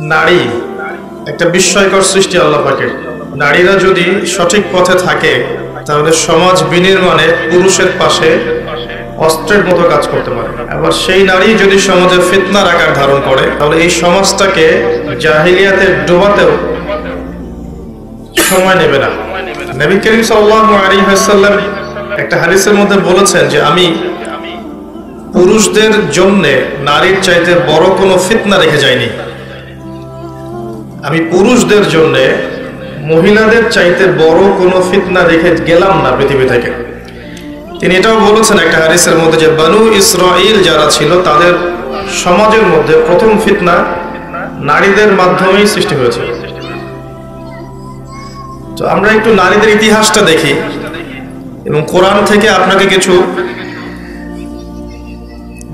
নারী একটা বিস্ময়কর সৃষ্টি আল্লাহ পাকের। নারীরা যদি সঠিক পথে থাকে তাহলে সমাজ বিনির্মাণে পুরুষের পাশে অস্ত্রের মতো কাজ করতে পারে। আবার সেই নারী যদি সমাজে ফিতনার আকার ধারণ করে তাহলে এই সমাজটাকে জাহিলিয়াতে ডোবাতেও সময় নেবে না। নবী করিম সাল্লাল্লাহু আলাইহি ওয়াসাল্লাম একটা হাদিসের মধ্যে বলেছেন যে আমি পুরুষদের জন্য নারীর চাইতে বড় কোনো ফিতনা রেখে যাইনি। আমি পুরুষদের জন্য মহিলাদের চাইতে বড় কোনো ফিতনা রেখে গেলাম না পৃথিবী থেকে। তিনি এটাও বলেছেন একটা হাদিসের মধ্যে যে বানু ইসরাইল যারা ছিল তাদের সমাজের মধ্যে প্রথম ফিতনা নারীদের মাধ্যমেই সৃষ্টি হয়েছে। তো আমরা একটু নারীদের ইতিহাসটা দেখি এবং কোরআন থেকে আপনাকে কিছু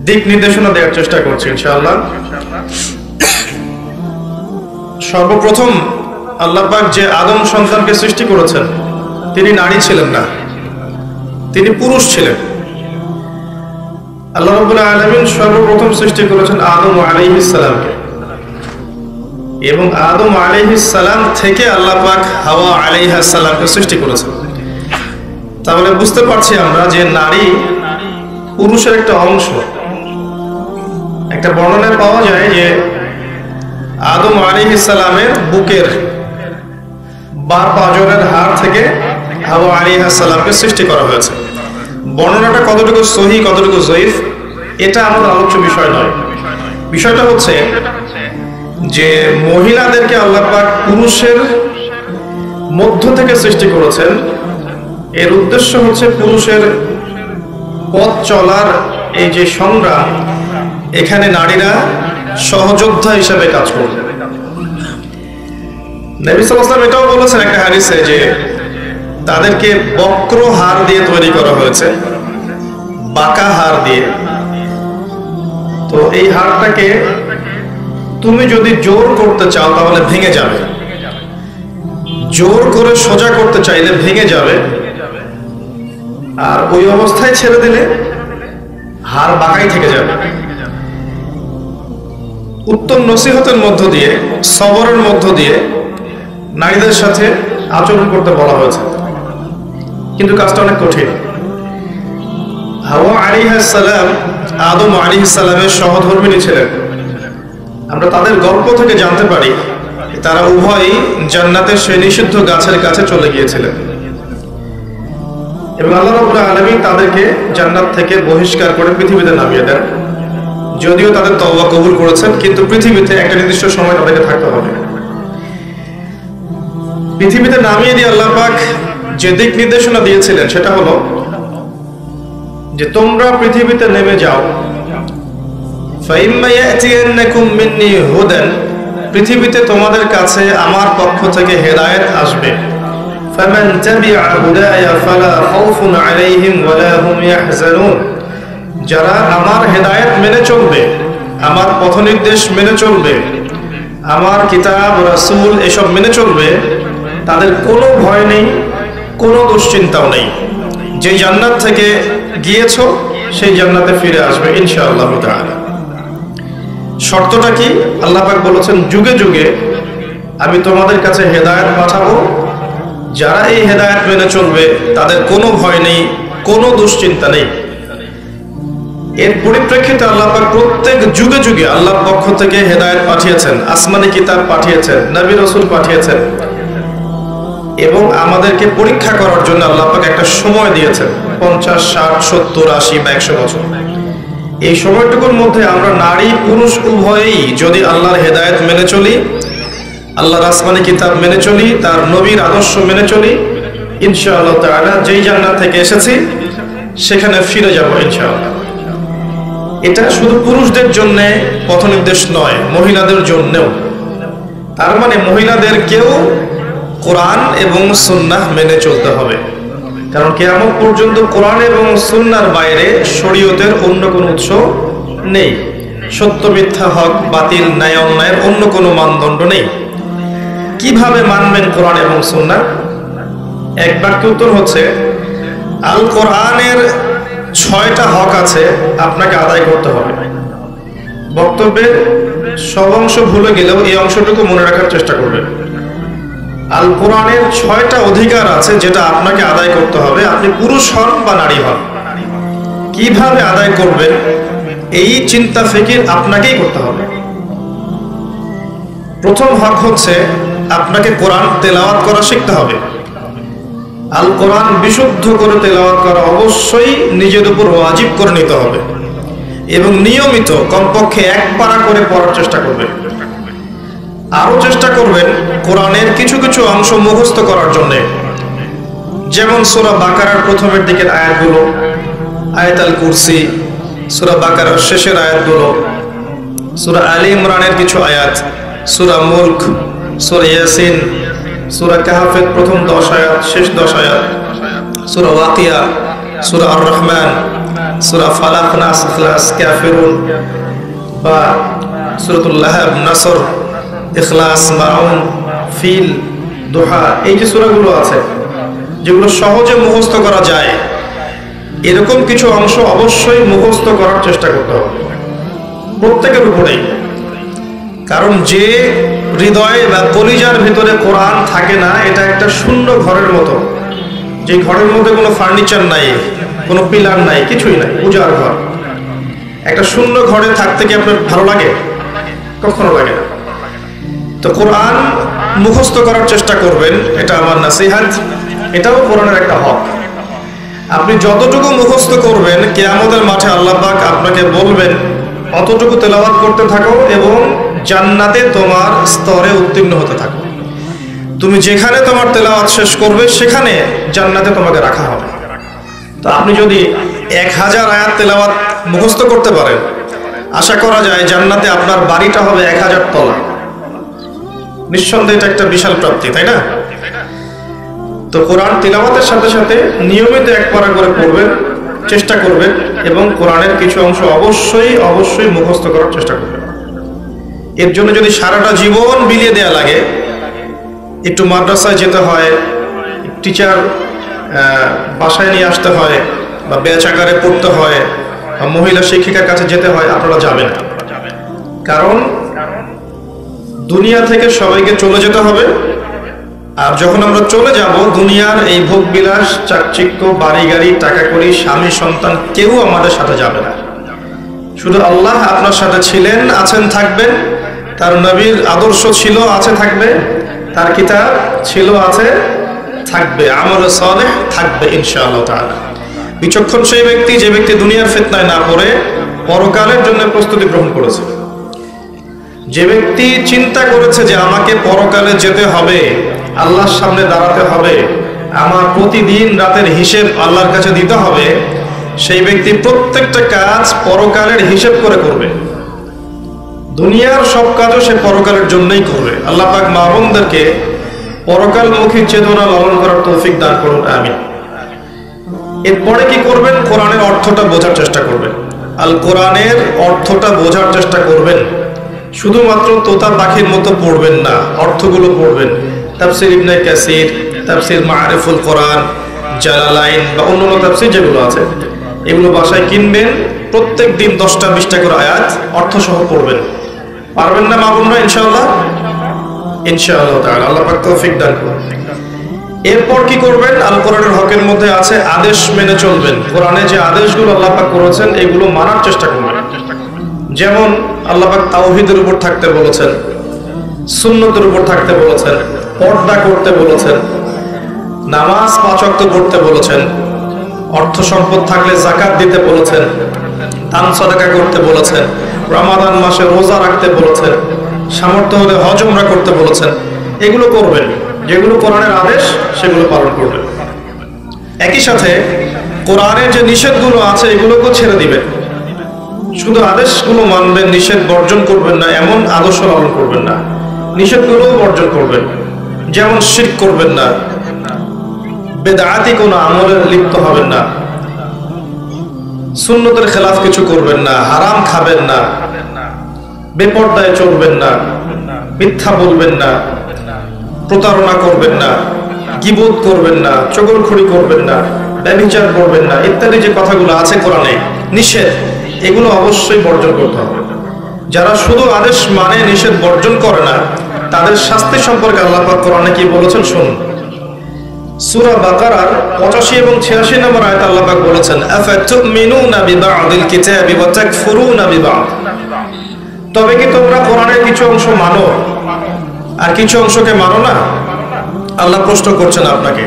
দিক নির্দেশনা দেওয়ার চেষ্টা করছি ইনশাআল্লাহ। সর্বপ্রথম আল্লাহ পাক যে আদম সন্তানকে সৃষ্টি করেছেন তিনি নারী ছিলেন না, তিনি পুরুষ ছিলেন। আল্লাহ রাব্বুল আলামিন সর্বপ্রথম সৃষ্টি করেছেন আদম আলাইহিস সালামকে এবং আদম আলাইহিস সালাম থেকে আল্লাহ পাক হাওয়া আলাইহাস সালামকে সৃষ্টি করেছেন। তাহলে বুঝতে পারছি আমরা যে নারী পুরুষের একটা অংশ। একটা বর্ণনায় পাওয়া যায় যে আদম আলাইহিস সালামের বুকের বা পাঁজরের হাড় থেকে হাওয়া আলাইহাস সালামকে সৃষ্টি করা হয়েছে। বর্ণনাটা কতটুকু সহিহ কতটুকু যঈফ এটা আমাদের আলোচ্য বিষয় নয়। বিষয়টা হচ্ছে যে মহিলাদেরকে আল্লাহ পাক পুরুষের মধ্য থেকে সৃষ্টি করেছেন। এর উদ্দেশ্য হচ্ছে পুরুষের পথ চলার এই যে সংগ্রাম এখানে নারীরা সহযোদ্ধা হিসেবে কাজ করবে। নবী সাল্লাল্লাহু আলাইহি ওয়াসাল্লাম এটাও বলেছেন একটা হাদিসে যে তাদেরকে বক্র হাড় দিয়ে তৈরি করা হয়েছে, বাঁকা হাড় দিয়ে। তো এই হাড়টাকে তুমি যদি জোর করতে চাও তাহলে ভেঙে যাবে, জোর করে সোজা করতে চাইলে ভেঙে যাবে, আর ওই অবস্থায় ছেড়ে দিলে হাড় বাঁকাই থেকে যাবে। উত্তম নসিহতের মধ্য দিয়ে সবরের মধ্য দিয়ে নারীদের সাথে আচরণ করতে বলা হয়েছে, কিন্তু কাজটা অনেক কঠিন। হাওয়া আলাইহিস সালাম আদম আলাইহিস সালামের সহধর্মিণী ছিলেন। আমরা তাদের গল্প থেকে জানতে পারি তারা উভয়ই জান্নাতের সেই নিষিদ্ধ গাছের কাছে চলে গিয়েছিলেন এবং আল্লাহ রাব্বুল আলামিন তাদেরকে জান্নাত থেকে বহিষ্কার করে পৃথিবীতে নামিয়ে দেন। যদিও তাদের তওবা কবুল করেছেন, কিন্তু পৃথিবীতে একটা নির্দিষ্ট সময় তাদেরকে থাকতে হবে। পৃথিবীতে নামিয়ে দিয়ে আল্লাহ পাক যে দিক নির্দেশনা দিয়েছিলেন সেটা হলো যে তোমরা পৃথিবীতে নেমে যাও, ফাইম্মা ইয়াতিয়ান্নাকুম মিন্নি হুদান, পৃথিবীতে তোমাদের কাছে আমার পক্ষ থেকে হেদায়েত আসবে। ফামান তাবিআ হুদায়া ফালা খাউফুন আলাইহিম ওয়ালা হুম ইয়াহজানুন, যারা আমার হেদায়েত মেনে চলবে, আমার পথনির্দেশ মেনে চলবে, আমার কিতাব রাসূল এসব মেনে চলবে, তাদের কোনো ভয় নেই, কোনো দুশ্চিন্তাও নেই। যে জান্নাত থেকে গিয়েছো সেই জান্নাতে ফিরে আসবে ইনশাআল্লাহ তাআলা। শর্তটা কি? আল্লাহ পাক বলেছেন যুগে যুগে আমি তোমাদের কাছে হেদায়েত পাঠাবো, যারা এই হেদায়েত মেনে চলবে তাদের কোনো ভয় নেই, কোনো দুশ্চিন্তা নেই। এর পরিপ্রেক্ষিতে আল্লাহ পাক প্রত্যেক যুগে যুগে আল্লাহর পক্ষ থেকে হেদায়েত পাঠিয়েছেন, আসমানি কিতাব পাঠিয়েছেন, নবী রাসূল পাঠিয়েছেন এবং আমাদেরকে পরীক্ষা করার জন্য আল্লাহ পাক একটা সময় দিয়েছেন 50, 60, 70, 80 বা 100 বছর। এই সময়টুকুর মধ্যে আমরা নারী পুরুষ উভয়েই যদি আল্লাহর হেদায়েত মেনে চলি, আল্লাহর আসমানি কিতাব মেনে চলি, তার নবীর আদর্শ মেনে চলি, ইনশাআল্লাহ তাআলা যেই জান্নাত থেকে এসেছি সেখানে ফিরে যাব ইনশাআল্লাহ। এটা শুধু পুরুষদের জন্য পথনির্দেশ নয়, মহিলাদের জন্যও। তার মানে মহিলাদেরকেও কোরআন এবং সুন্নাহ মেনে চলতে হবে, কারণ কিয়ামত পর্যন্ত কোরআন এবং সুন্নাহর বাইরে শরীয়তের অন্য কোনো উৎস নেই। সত্য মিথ্যা, হক বাতিল, ন্যায় অন্যায়ের অন্য কোনো মানদণ্ড নেই। কিভাবে মানবেন কোরআন এবং সুন্নাহ? এক বাক্যে উত্তর হচ্ছে আল কোরআনের 6টা হক আছে, আপনাকে আদায় করতে হবে। বক্তব্যের সব অংশ ভুলে গেলেও এই অংশটুকু মনে রাখার চেষ্টা করবেন। আল কোরআনের 6টা অধিকার আছে যেটা আপনাকে আদায় করতে হবে, আপনি পুরুষ হন বা নারী হন। কিভাবে আদায় করবেন এই চিন্তা ফিকির আপনাকেই করতে হবে। প্রথম হক হচ্ছে আপনাকে কোরআন তেলাওয়াত করা শিখতে হবে। আল কোরআন বিশুদ্ধ করে তেলাওয়াত করা অবশ্যই নিজের উপর ওয়াজিব করে নিতে হবে এবং নিয়মিত কমপক্ষে 1 পারা করে পড়ার চেষ্টা করবেন। আরো চেষ্টা করবেন কোরআনের কিছু কিছু অংশ মুখস্থ করার জন্য, যেমন সূরা বাকারার প্রথমের দিকের আয়াতগুলো, আয়াতুল কুরসি, সূরা বাকারার শেষের আয়াতগুলো, সূরা আলী ইমরানের কিছু আয়াত, সূরা মুলক, সূরা ইয়াসিন, সূরা কাহফের প্রথম 10 আয়াত, শেষ 10 আয়াত, সূরা ওয়াকিয়া, সূরা আর রহমান, সূরা ফালাক, নাস, ইখলাস, কাফিরুন বা সূরাতুল লাহব, নাসর, ইখলাস, মাউন, ফিল, দোহা, এই যে সূরাগুলো আছে যেগুলো সহজে মুখস্থ করা যায়, এরকম কিছু অংশ অবশ্যই মুখস্থ করার চেষ্টা করতে হবে প্রত্যেকের উপরেই। কারণ যে হৃদয় বা কলিজার ভিতরে কোরআন থাকে না, এটা একটা শূন্য ঘরের মতো, যে ঘরের মধ্যে কোনো ফার্নিচার নাই, কোনো পিলার নাই, কিছুই নাই, উজাড় ঘর। একটা শূন্য ঘরে থাকতে কি আপনার ভালো লাগে? কখনো লাগে না। তো কোরআন মুখস্থ করার চেষ্টা করবেন, এটা আমার নাসিহাত, এটাও কোরআনের একটা হক। আপনি যতটুকু মুখস্থ করবেন, কিয়ামতের মাঠে আল্লাহ পাক আপনাকে বলবেন অতটুকু তেলাওয়াত করতে থাকো এবং জান্নাতে তোমার স্তরে উত্তীর্ণ হতে থাকো। তুমি যেখানে তোমার তেলাওয়াত শেষ করবে সেখানে জান্নাতে তোমাকে রাখা হবে। তো আপনি যদি 1000 আয়াত তেলাওয়াত মুখস্থ করতে পারেন, আশা করা যায় জান্নাতে আপনার বাড়িটা হবে 1000 তলা। নিঃসন্দেহে এটা একটা বিশাল প্রাপ্তি, তাই না? তো কোরআন তিলাওয়াতের সাথে সাথে নিয়মিত 1 পারা করে পড়বেন, চেষ্টা করবেন এবং কোরআনের কিছু অংশ অবশ্যই অবশ্যই মুখস্থ করার চেষ্টা করবেন। এর জন্য যদি সারাটা জীবন বিলিয়ে দেয়া লাগে, একটু মাদ্রাসায় যেতে হয়, টিচার বাসায় নিয়ে আসতে হয়, বা বেচাকারে পড়তে হয়, বা মহিলা শিক্ষিকার কাছে যেতে হয়, আপনারা যাবেন। কারণ দুনিয়া থেকে সবাইকে চলে যেতে হবে, আর যখন আমরা চলে যাব দুনিয়ার এই ভোগ বিলাস, চাকচিক্য, বাড়ি গাড়ি, টাকা কড়ি, স্বামী সন্তান কেউ আমাদের সাথে যাবে না। শুধু আল্লাহ আপনার সাথে ছিলেন, আছেন, থাকবেন। তার নবীর আদর্শ ছিল, আছে, থাকবে। তার কিতাব ছিল, আছে, থাকবে। আমল সালেহ থাকবে ইনশাআল্লাহ তাআলা। বিচক্ষণ সেই ব্যক্তি যে ব্যক্তি দুনিয়ার ফিতনায় না পড়ে পরকালের জন্য প্রস্তুতি গ্রহণ করেছে। যে ব্যক্তি চিন্তা করেছে যে আমাকে পরকালে যেতে হবে, আল্লাহর সামনে দাঁড়াতে হবে, আমার প্রতিদিন রাতের হিসেব আল্লাহর কাছে দিতে হবে, সেই ব্যক্তি প্রত্যেকটা কাজ পরকালের হিসেব করে করবে। দুনিয়ার সব কাজও সে পরকালের জন্যই করবে। আল্লাহ পাক মা বোনদেরকে পরকালমুখী চেতনা লালন করার তৌফিক দান করুন, আমিন। এরপরে কি করবেন? কোরআনের অর্থটা বোঝার চেষ্টা করবেন। আল কোরআনের অর্থটা বোঝার চেষ্টা করবেন। শুধুমাত্র তোতা পাখির মতো পড়বেন না, অর্থগুলো পড়বেন। তাফসীর ইবনে কাসির, তাফসীর মাআরিফুল কোরআন, জালালাইন বা অন্যান্য তাফসীর যেগুলো আছে, এগুলো বাসায় কিনবেন। প্রত্যেক দিন 10টা 20টা করে আয়াত অর্থ সহ পড়বেন। পারবেন না মা বোনরা? ইনশাআল্লাহ, ইনশাআল্লাহ তাআলা আল্লাহ পাক তৌফিক দান করুন। এরপর কি করবেন? আল কোরআনের হকের মধ্যে আছে আদেশ মেনে চলবেন। কোরআনে যে আদেশগুলো আল্লাহ পাক করেছেন এগুলো মানার চেষ্টা করবেন। যেমন আল্লাহ পাক তাওহীদের উপর থাকতে বলেছেন, সুন্নতের উপর থাকতে বলেছেন, পর্দা করতে বলেছেন, নামাজ 5 ওয়াক্ত পড়তে বলেছেন, অর্থ সম্পদ থাকলে যাকাত দিতে বলেছেন, দান সাদাকা করতে বলেছেন, রমাদান মাসে রোজা রাখতে বলেছেন, সামর্থ্য হলে হজ উমরা করতে বলেছেন। এগুলো করবেন, যেগুলো কোরআনের আদেশ সেগুলো পালন করবেন। একই সাথে কোরআনের যে নিষেধগুলো আছে এগুলোকেও ছেড়ে দিবেন। শুধু আদেশগুলো মানবেন, নিষেধ বর্জন করবেন না, এমন আদর্শ লালন করবেন না। নিষেধগুলোও বর্জন করবেন। যেমন শিরক করবেন না, বেদাতি কোনো আমলে লিপ্ত হবেন না, সুন্নতের খেলাফ কিছু করবেন না, হারাম খাবেন না, বেপরদায় চলবেন না, মিথ্যা বলবেন না, প্রতারণা করবেন না, গীবত করবেন না, চগলখড়ি করবেন না, ব্যভিচার করবেন না, ইত্যাদি যে কথাগুলো আছে কোরআনে নিষেধ, এগুলো অবশ্যই বর্জন করতে হবে। যারা শুধু আদেশ মানে নিষেধ বর্জন করে না, তাদের শাস্তি সম্পর্কে আল্লাহ পাক কোরআনে কি বলেছেন শুনুন। সূরা বাকারার 85 এবং 86 নম্বর আয়াতে আল্লাহ পাক বলেছেন, আফাতুমিনুনা বিবা'দিল কিতাবি ওয়া তাকফুরুনা বিবা'দ। তবে কি তোমরা কোরআনের কিছু অংশ মানো আর কিছু অংশকে মানো না? আল্লাহ প্রশ্ন করছেন আপনাকে,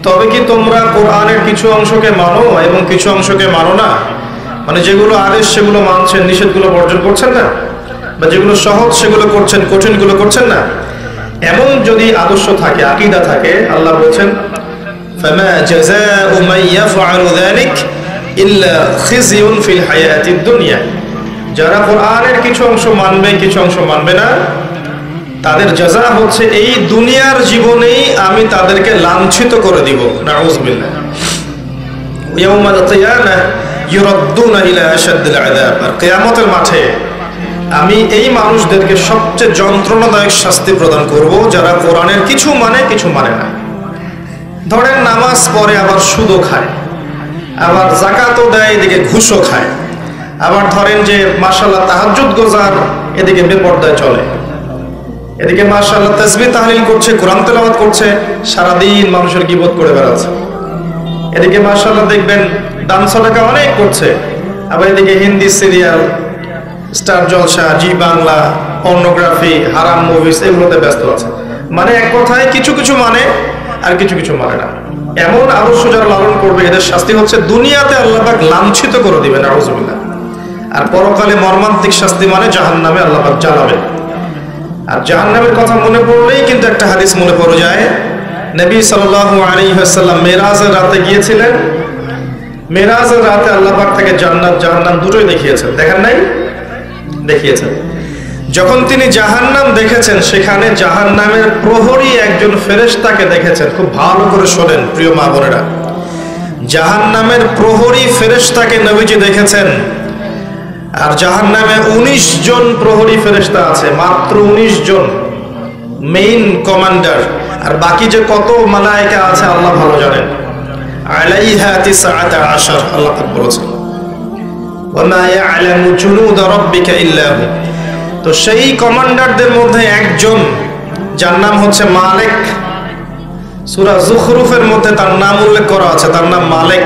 তবে কি তোমরা কোরআনের কিছু অংশকে মানো এবং কিছু অংশকে মানো না? মানে যেগুলো আদেশ সেগুলো মানছেন, নিষেধগুলো বর্জন করছেন না, বা যেগুলো সহজ সেগুলো করছেন, কঠিনগুলো করছেন না। এমন যদি আদর্শ থাকে, আকীদা থাকে, আল্লাহ বলছেন ফামা জাযাউ মান ইয়াফআলু যালিক ইল্লা খিজিয়ুন ফিল হায়াতিদ দুনিয়া। যারা কোরআনের কিছু অংশ মানবে, কিছু অংশ মানবে না, তাদের জাযা হচ্ছে এই দুনিয়ার জীবনেই আমি তাদেরকে লাঞ্ছিত করে দিব। নাউযুবিল্লাহ। ইয়াউমাল কিয়ামাহ ইউরাদ্দুনা ইলা আশাদ্দিল আযাব। আর কিয়ামতের মাঠে আমি এই মানুষদেরকে সবচেয়ে যন্ত্রণাদায়ক শাস্তি প্রদান করব যারা কোরআনের কিছু মানে কিছু মানে না। ধরেন নামাজ পড়ে আবার সুদও খায়, আবার যাকাতও দেয়, এদিকে ঘুষও খায়। আবার ধরেন যে মাশাআল্লাহ তাহাজ্জুদ গোজার, এদিকে বেপরদায় চলে, এদিকে মাশাআল্লাহ তাসবিহ তাহলিল করছে, কোরআন তেলাওয়াত করছে, সারাদিন মানুষের গীবত করে বেড়াচ্ছে। এদিকে মাশাআল্লাহ দেখবেন দান সাদাকা অনেক করছে, আবার এদিকে হিন্দি সিরিয়াল, স্টার জলসা, জি বাংলা, পর্নোগ্রাফি, হারাম মুভিজ এগুলোতে ব্যস্ত আছে। মানে এক কথায় কিছু কিছু মানে আর কিছু কিছু মানে না। এমন আদর্শ যারা লালন করবে এদের শাস্তি হচ্ছে দুনিয়াতে আল্লাহ পাক লাঞ্ছিত করে দিবেন, নাউযুবিল্লাহ। আর পরকালে মর্মান্তিক শাস্তি মানে জাহান্নামে আল্লাহ পাক জ্বালাবেন। আর জাহান্নামের কথা মনে পড়লেই কিন্তু একটা হাদিস মনে পড়ে যায়। নবী সাল্লাল্লাহু আলাইহি ওয়াসাল্লাম মেরাজের রাতে গিয়েছিলেন। মেরাজের রাতে আল্লাহ পাক তাকে জান্নাত জাহান্নাম দুটোই দেখিয়েছেন, দেখেন নাই? দেখিয়েছেন। যখন তিনি জাহান্নাম দেখেছেন, সেখানে জাহান্নামের প্রহরী একজন ফেরেশতাকে দেখেছেন। খুব ভালো করে শোনেন প্রিয় মা বোনেরা, জাহান্নামের প্রহরী ফেরেশতাকে নবীজি দেখেছেন। আর জাহান্নামে 19 জন প্রহরী ফেরেশতা আছে, মাত্র 19 জন মেইন কমান্ডার। আর বাকি যে কত মালায়েকা আছে আল্লাহ ভালো জানেন। আলাইহা 19 আল্লাহ পাক বলেছেন, ওয়ামা ইয়ালামু জুনুদা রাব্বিকা ইল্লা হু। তো সেই কমান্ডারদের মধ্যে একজন, যার নাম হচ্ছে মালিক। সূরা যুখরুফের মধ্যে তার নাম উল্লেখ করা আছে, তার নাম মালিক।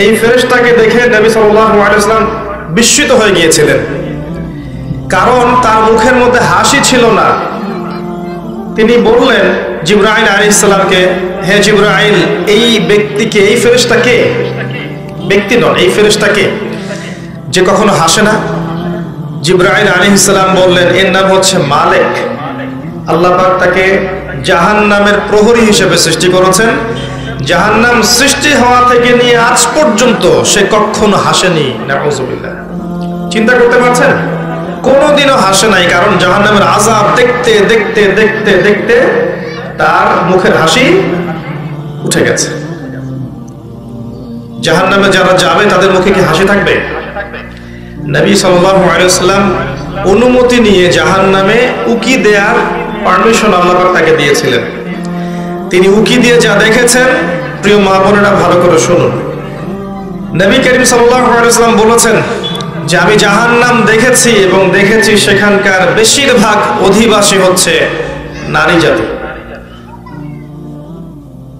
এই ফেরেশতাকে দেখে নবী সাল্লাল্লাহু আলাইহি ওয়াসাল্লাম বিস্মিত হয়ে গিয়েছিলেন, কারণ তার মুখের মধ্যে হাসি ছিল না। তিনি বললেন জিবরাইল আলাইহিস সালামকে, হে জিবরাইল, এই ব্যক্তিকে, এই ফেরেশতাকে, ব্যক্তি নন, এই ফেরেশতাকে যে কখনো হাসে না। জিবরাইল আলাইহিস সালাম বললেন, এর নাম হচ্ছে মালিক। আল্লাহ পাক তাকে জাহান্নামের প্রহরী হিসেবে সৃষ্টি করেছেন। জাহান্নাম সৃষ্টি হওয়া থেকে নিয়ে আজ পর্যন্ত সে কখনো হাসেনি, নাউযুবিল্লাহ। চিন্তা করতে পারছেন? কোনোদিনও হাসে নাই, কারণ জাহান্নামের আযাব দেখতে দেখতে দেখতে দেখতে তার মুখের হাসি উঠে গেছে। জাহান্নামে যারা যাবে তাদের মুখে কি হাসি থাকবে? নবী সাল্লাল্লাহু আলাইহি ওয়াসাল্লাম অনুমতি নিয়ে জাহান্নামে উকি দেওয়ার পারমিশন আল্লাহ পাক তাকে দিয়েছিলেন। তিনি উকি দিয়ে যা দেখেছেন, প্রিয় মা বোনেরা ভালো করে শুনুন। নবী করিম সাল্লাল্লাহু আলাইহি ওয়াসাল্লাম বলেছেন যে আমি জাহান্নাম দেখেছি এবং দেখেছি সেখানকার বেশিরভাগ অধিবাসী হচ্ছে নারী জাতি।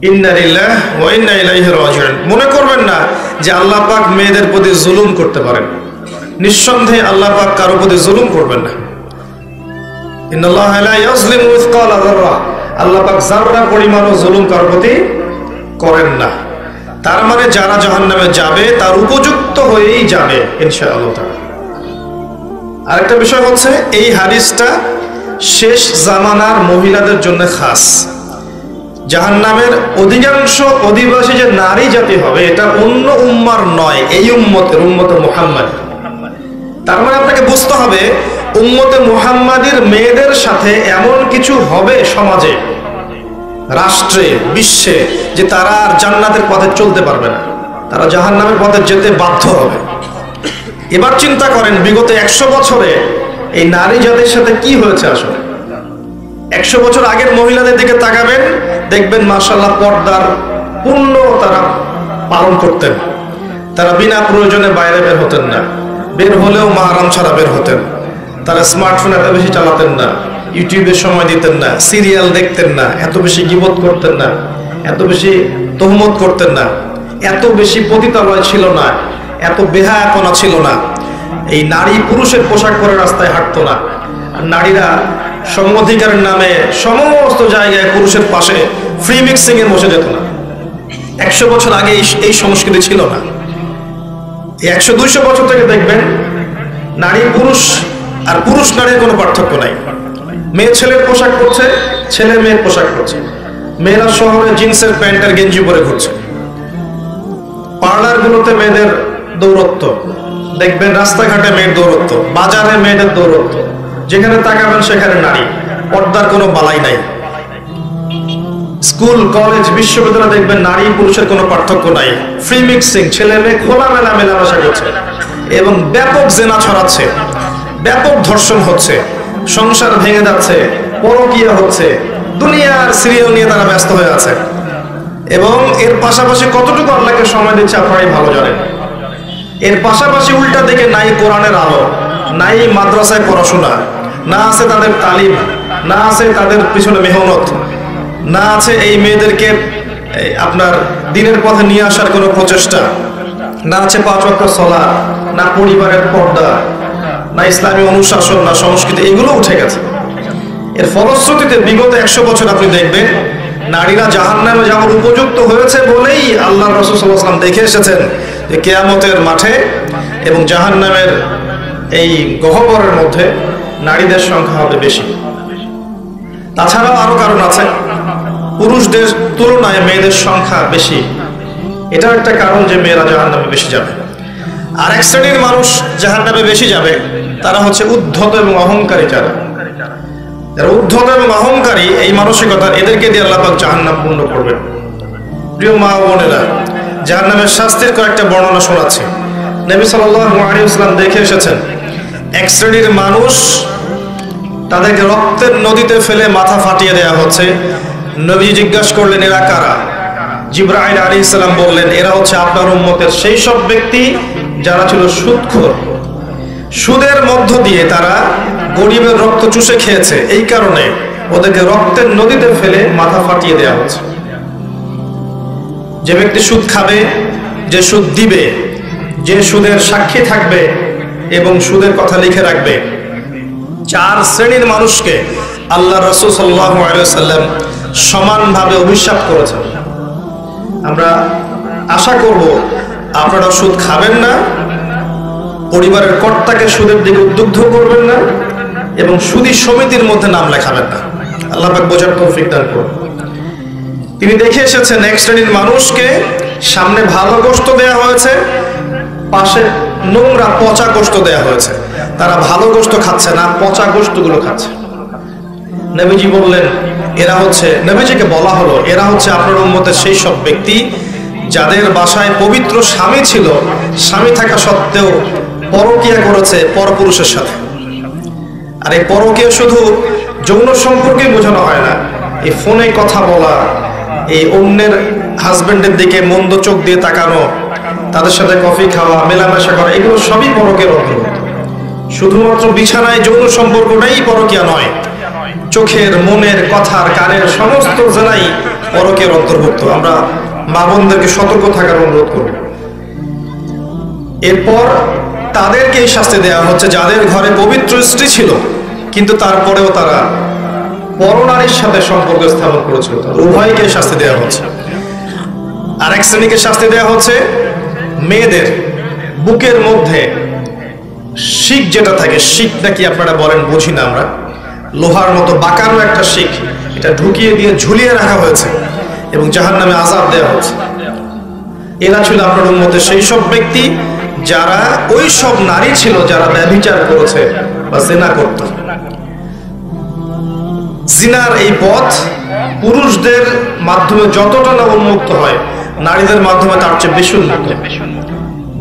ইন্না লিল্লাহি ওয়া ইন্না ইলাইহি রাজিউন। মনে করবেন না যে আল্লাহ পাক মেয়েদের প্রতি জুলুম করতে পারেন। নিঃসন্দেহে আল্লাহ পাক কারো প্রতি জুলুম করবেন না। ইন্নাল্লাহা লা ইয়াজলিমু মিসকালা যাররা। আল্লাহ পাক যাররা পরিমাণও জুলুম কারো প্রতি করেন না। তার মানে যারা জাহান্নামে যাবে তার উপযুক্ত হয়েই যাবে ইনশাআল্লাহ তাআলা। আরেকটা বিষয় হচ্ছে, এই হাদিসটা শেষ জামানার মহিলাদের জন্য খাস। জাহান্নামের অধিকাংশ অধিবাসী যে নারী জাতি হবে, এটা অন্য উম্মার নয়, এই উম্মতের, উম্মতে মুহাম্মদ। তার মানে আপনাকে বুঝতে হবে উম্মতে মুহাম্মাদির মেয়েদের সাথে এমন কিছু হবে সমাজে, রাষ্ট্রে, বিশ্বে, যে তারা আর জান্নাতের পথে চলতে পারবে না, তারা জাহান্নামের পথে যেতে বাধ্য হবে। এবার চিন্তা করেন বিগত 100 বছরে এই নারী জাতির সাথে কি হয়েছে আসলে। 100 বছর আগের মহিলাদের দিকে তাকাবেন, দেখবেন মাশাআল্লাহ পর্দার পূর্ণ তারা পালন করতেন। তারা বিনা প্রয়োজনে বাইরে বের হতেন না, বের হলেও মাহরাম ছাড়া বের হতেন। তারা স্মার্টফোন এত বেশি চালাতেন না, ইউটিউবে সময় দিতেন না, সিরিয়াল দেখতেন না, এত বেশি গীবত করতেন না, এত বেশি তহমত করতেন না, এত বেশি পতিতালয় ছিল না, এত বেহায়াপনা ছিল না। এই নারী পুরুষের পোশাক পরে রাস্তায় হাঁটতো না। আর নারীরা সম অধিকারের নামে সমস্ত জায়গায় পুরুষের পাশে ফ্রি মিক্সিং এ বসে যেত না। 100 বছর আগে এই সংস্কৃতি ছিল না। 100-200 বছর থেকে দেখবেন নারী পুরুষ আর পুরুষ নারীর কোনো পার্থক্য নাই। মেয়ে ছেলের পোশাক পরছে, ছেলে মেয়ের পোশাক পরছে। মেয়েরা শহরে জিন্সের প্যান্ট আর গেঞ্জি পরে ঘুরছে। পার্লারগুলোতে মেয়েদের দৌরত্ব দেখবেন, রাস্তাঘাটে মেয়ের দৌরত্ব, বাজারে মেয়েদের দৌরত্ব, যেখানে তাকাবেন সেখানে নারী, পর্দার কোনো বালাই নাই। স্কুল কলেজ বিশ্ববিদ্যালয় দেখবেন নারী পুরুষের কোনো পার্থক্য নাই। ফ্রি মিক্সিং, ছেলে মেয়ে খোলামেলা মেলামেশা করছে এবং ব্যাপক জেনা ছড়াচ্ছে, ব্যাপক ধর্ষণ হচ্ছে, সংসার ভেঙে যাচ্ছে, পরকীয়া হচ্ছে, দুনিয়ার সিরিয়াল নিয়ে তারা ব্যস্ত হয়ে আছে। এবং এর পাশাপাশি কতটুকু আল্লাহকে সময় দিচ্ছে আপনারাই ভালো জানেন। এর পাশাপাশি উল্টা দিকে নাই কোরআনের আলো, নাই মাদ্রাসায় পড়াশোনা, না আছে তাদের তালিম, না আছে তাদের পিছনে মেহনত, না আছে এই মেয়েদেরকে আপনার দিনের পথে নিয়ে আসার কোনো প্রচেষ্টা, না আছে 5 ওয়াক্ত সালাত, না পরিবারের পর্দা, না ইসলামী অনুশাসন, না সংস্কৃতি, এগুলো উঠে গেছে। এর ফলশ্রুতিতে বিগত 100 বছর আপনি দেখবেন নারীরা জাহান্নামে যাওয়ার উপযুক্ত হয়েছে বলেই আল্লাহ রাসূল সাল্লাল্লাহু আলাইহি ওয়াসাল্লাম দেখে এসেছেন যে কিয়ামতের মাঠে এবং জাহান্নামের এই গহ্বরের মধ্যে নারীদের সংখ্যা হবে বেশি। তাছাড়াও আরো কারণ আছে, পুরুষদের তুলনায় মেয়েদের সংখ্যা বেশি। এটা একটা কারণ যে মেয়েরা জাহান্নামে বেশি যাবে। আর এক শ্রেণীর মানুষ জাহান্নামে বেশি যাবে, তারা হচ্ছে উদ্ধত এবং অহংকারী। যারা উদ্ধত এবং অহংকারী, এই মানসিকতা, এদেরকে দিয়ে আল্লাহ পাক জাহান্নাম পূর্ণ করবেন। প্রিয় মা ও বোনেরা, জাহান্নামের শাস্তির কয়েকটা বর্ণনা শোনাচ্ছি। নবী সাল্লাল্লাহু আলাইহি ওয়াসাল্লাম দেখে এসেছেন এক শ্রেণীর মানুষ, তাদেরকে রক্তের নদীতে ফেলে মাথা ফাটিয়ে দেওয়া হচ্ছে। নবী জিজ্ঞাসা করলেন, এরা কারা? জিবরাইল আলাইহিস সালাম বললেন, এরা হচ্ছে আপনার উম্মতের সেই সব ব্যক্তি যারা ছিল সুদখোর। সুদের মধ্য দিয়ে তারা গরিবের রক্ত চুষে খেয়েছে, এই কারণে ওদেরকে রক্তের নদীতে ফেলে মাথা ফাটিয়ে দেওয়া হচ্ছে। যে ব্যক্তি সুদ খাবে, যে সুদ দিবে, যে সুদের সাক্ষী থাকবে এবং সুদের কথা লিখে রাখবে, 4 শ্রেণীর মানুষকে আল্লাহ রাসূল সাল্লাল্লাহু আলাইহি ওয়াসাল্লাম সমানভাবে অভিশাপ করেছেন। আমরা আশা করব আপনারা সুদ খাবেন না, পরিবারের কর্তাকে সুদের দিকে উদ্বুদ্ধ করবেন না এবং সুদী সমিতির মধ্যে নাম লেখাবেন না। আল্লাহ পাক বোঝার তৌফিক দান করুন। তিনি দেখে এসেছেন এক শ্রেণীর মানুষকে সামনে ভালো গোশত দেয়া হয়েছে, পাশে নোংরা পচা গোশত দেয়া হয়েছে। তারা ভালো গোশত খাচ্ছে না, পচা গোশতগুলো খাচ্ছে। নবীজি বললেন, এরা হচ্ছে, নবীজিকে বলা হলো, এরা হচ্ছে আপনার উম্মতের সেই সব ব্যক্তি যাদের বাসায় পবিত্র স্বামী ছিল, স্বামী থাকা সত্ত্বেও পরকীয়া করেছে পরপুরুষের সাথে। আর এই পরকীয়া শুধু যৌন সম্পর্কে বোঝানো হয় না, এই ফোনে কথা বলা, এই অন্যের হাজবেন্ডের দিকে মন্দ চোখ দিয়ে তাকানো, তাদের সাথে কফি খাওয়া, মেলামেশা করা, এগুলো সবই পরকীয়ার অন্তর্ভুক্ত। শুধুমাত্র বিছানায় যৌন সম্পর্কটাই পরকীয়া নয়, চোখের, মনের, কথার, কানের সমস্ত জেনাই পরকীয়ার অন্তর্ভুক্ত। আমরা মা বোনদেরকে সতর্ক থাকার অনুরোধ করব। এরপর তাদেরকে এই শাস্তি দেওয়া হচ্ছে যাদের ঘরে পবিত্র স্ত্রী ছিল কিন্তু তারপরেও তারা পরনারীর সাথে সম্পর্ক স্থাপন করেছিল, উভয়কে শাস্তি দেওয়া হচ্ছে। আর এক শ্রেণীকে শাস্তি দেওয়া হচ্ছে মেয়েদের বুকের মধ্যে শিক যেটা থাকে, শিক নাকি আপনারা বলেন বুঝি না আমরা, লোহার মতো বাঁকানো একটা শিক, এটা ঢুকিয়ে দিয়ে ঝুলিয়ে রাখা হয়েছে এবং জাহান্নামে আযাব দেওয়া হচ্ছে। এরা ছিল আপনার উম্মতের সেই সব ব্যক্তি যারা ওই সব নারী ছিল যারা ব্যভিচার করেছে বা জিনা করত। জিনার এই পথ পুরুষদের মাধ্যমে যতটা না উন্মুক্ত হয়, নারীদের মাধ্যমে তার চেয়ে বেশি উন্মুক্ত।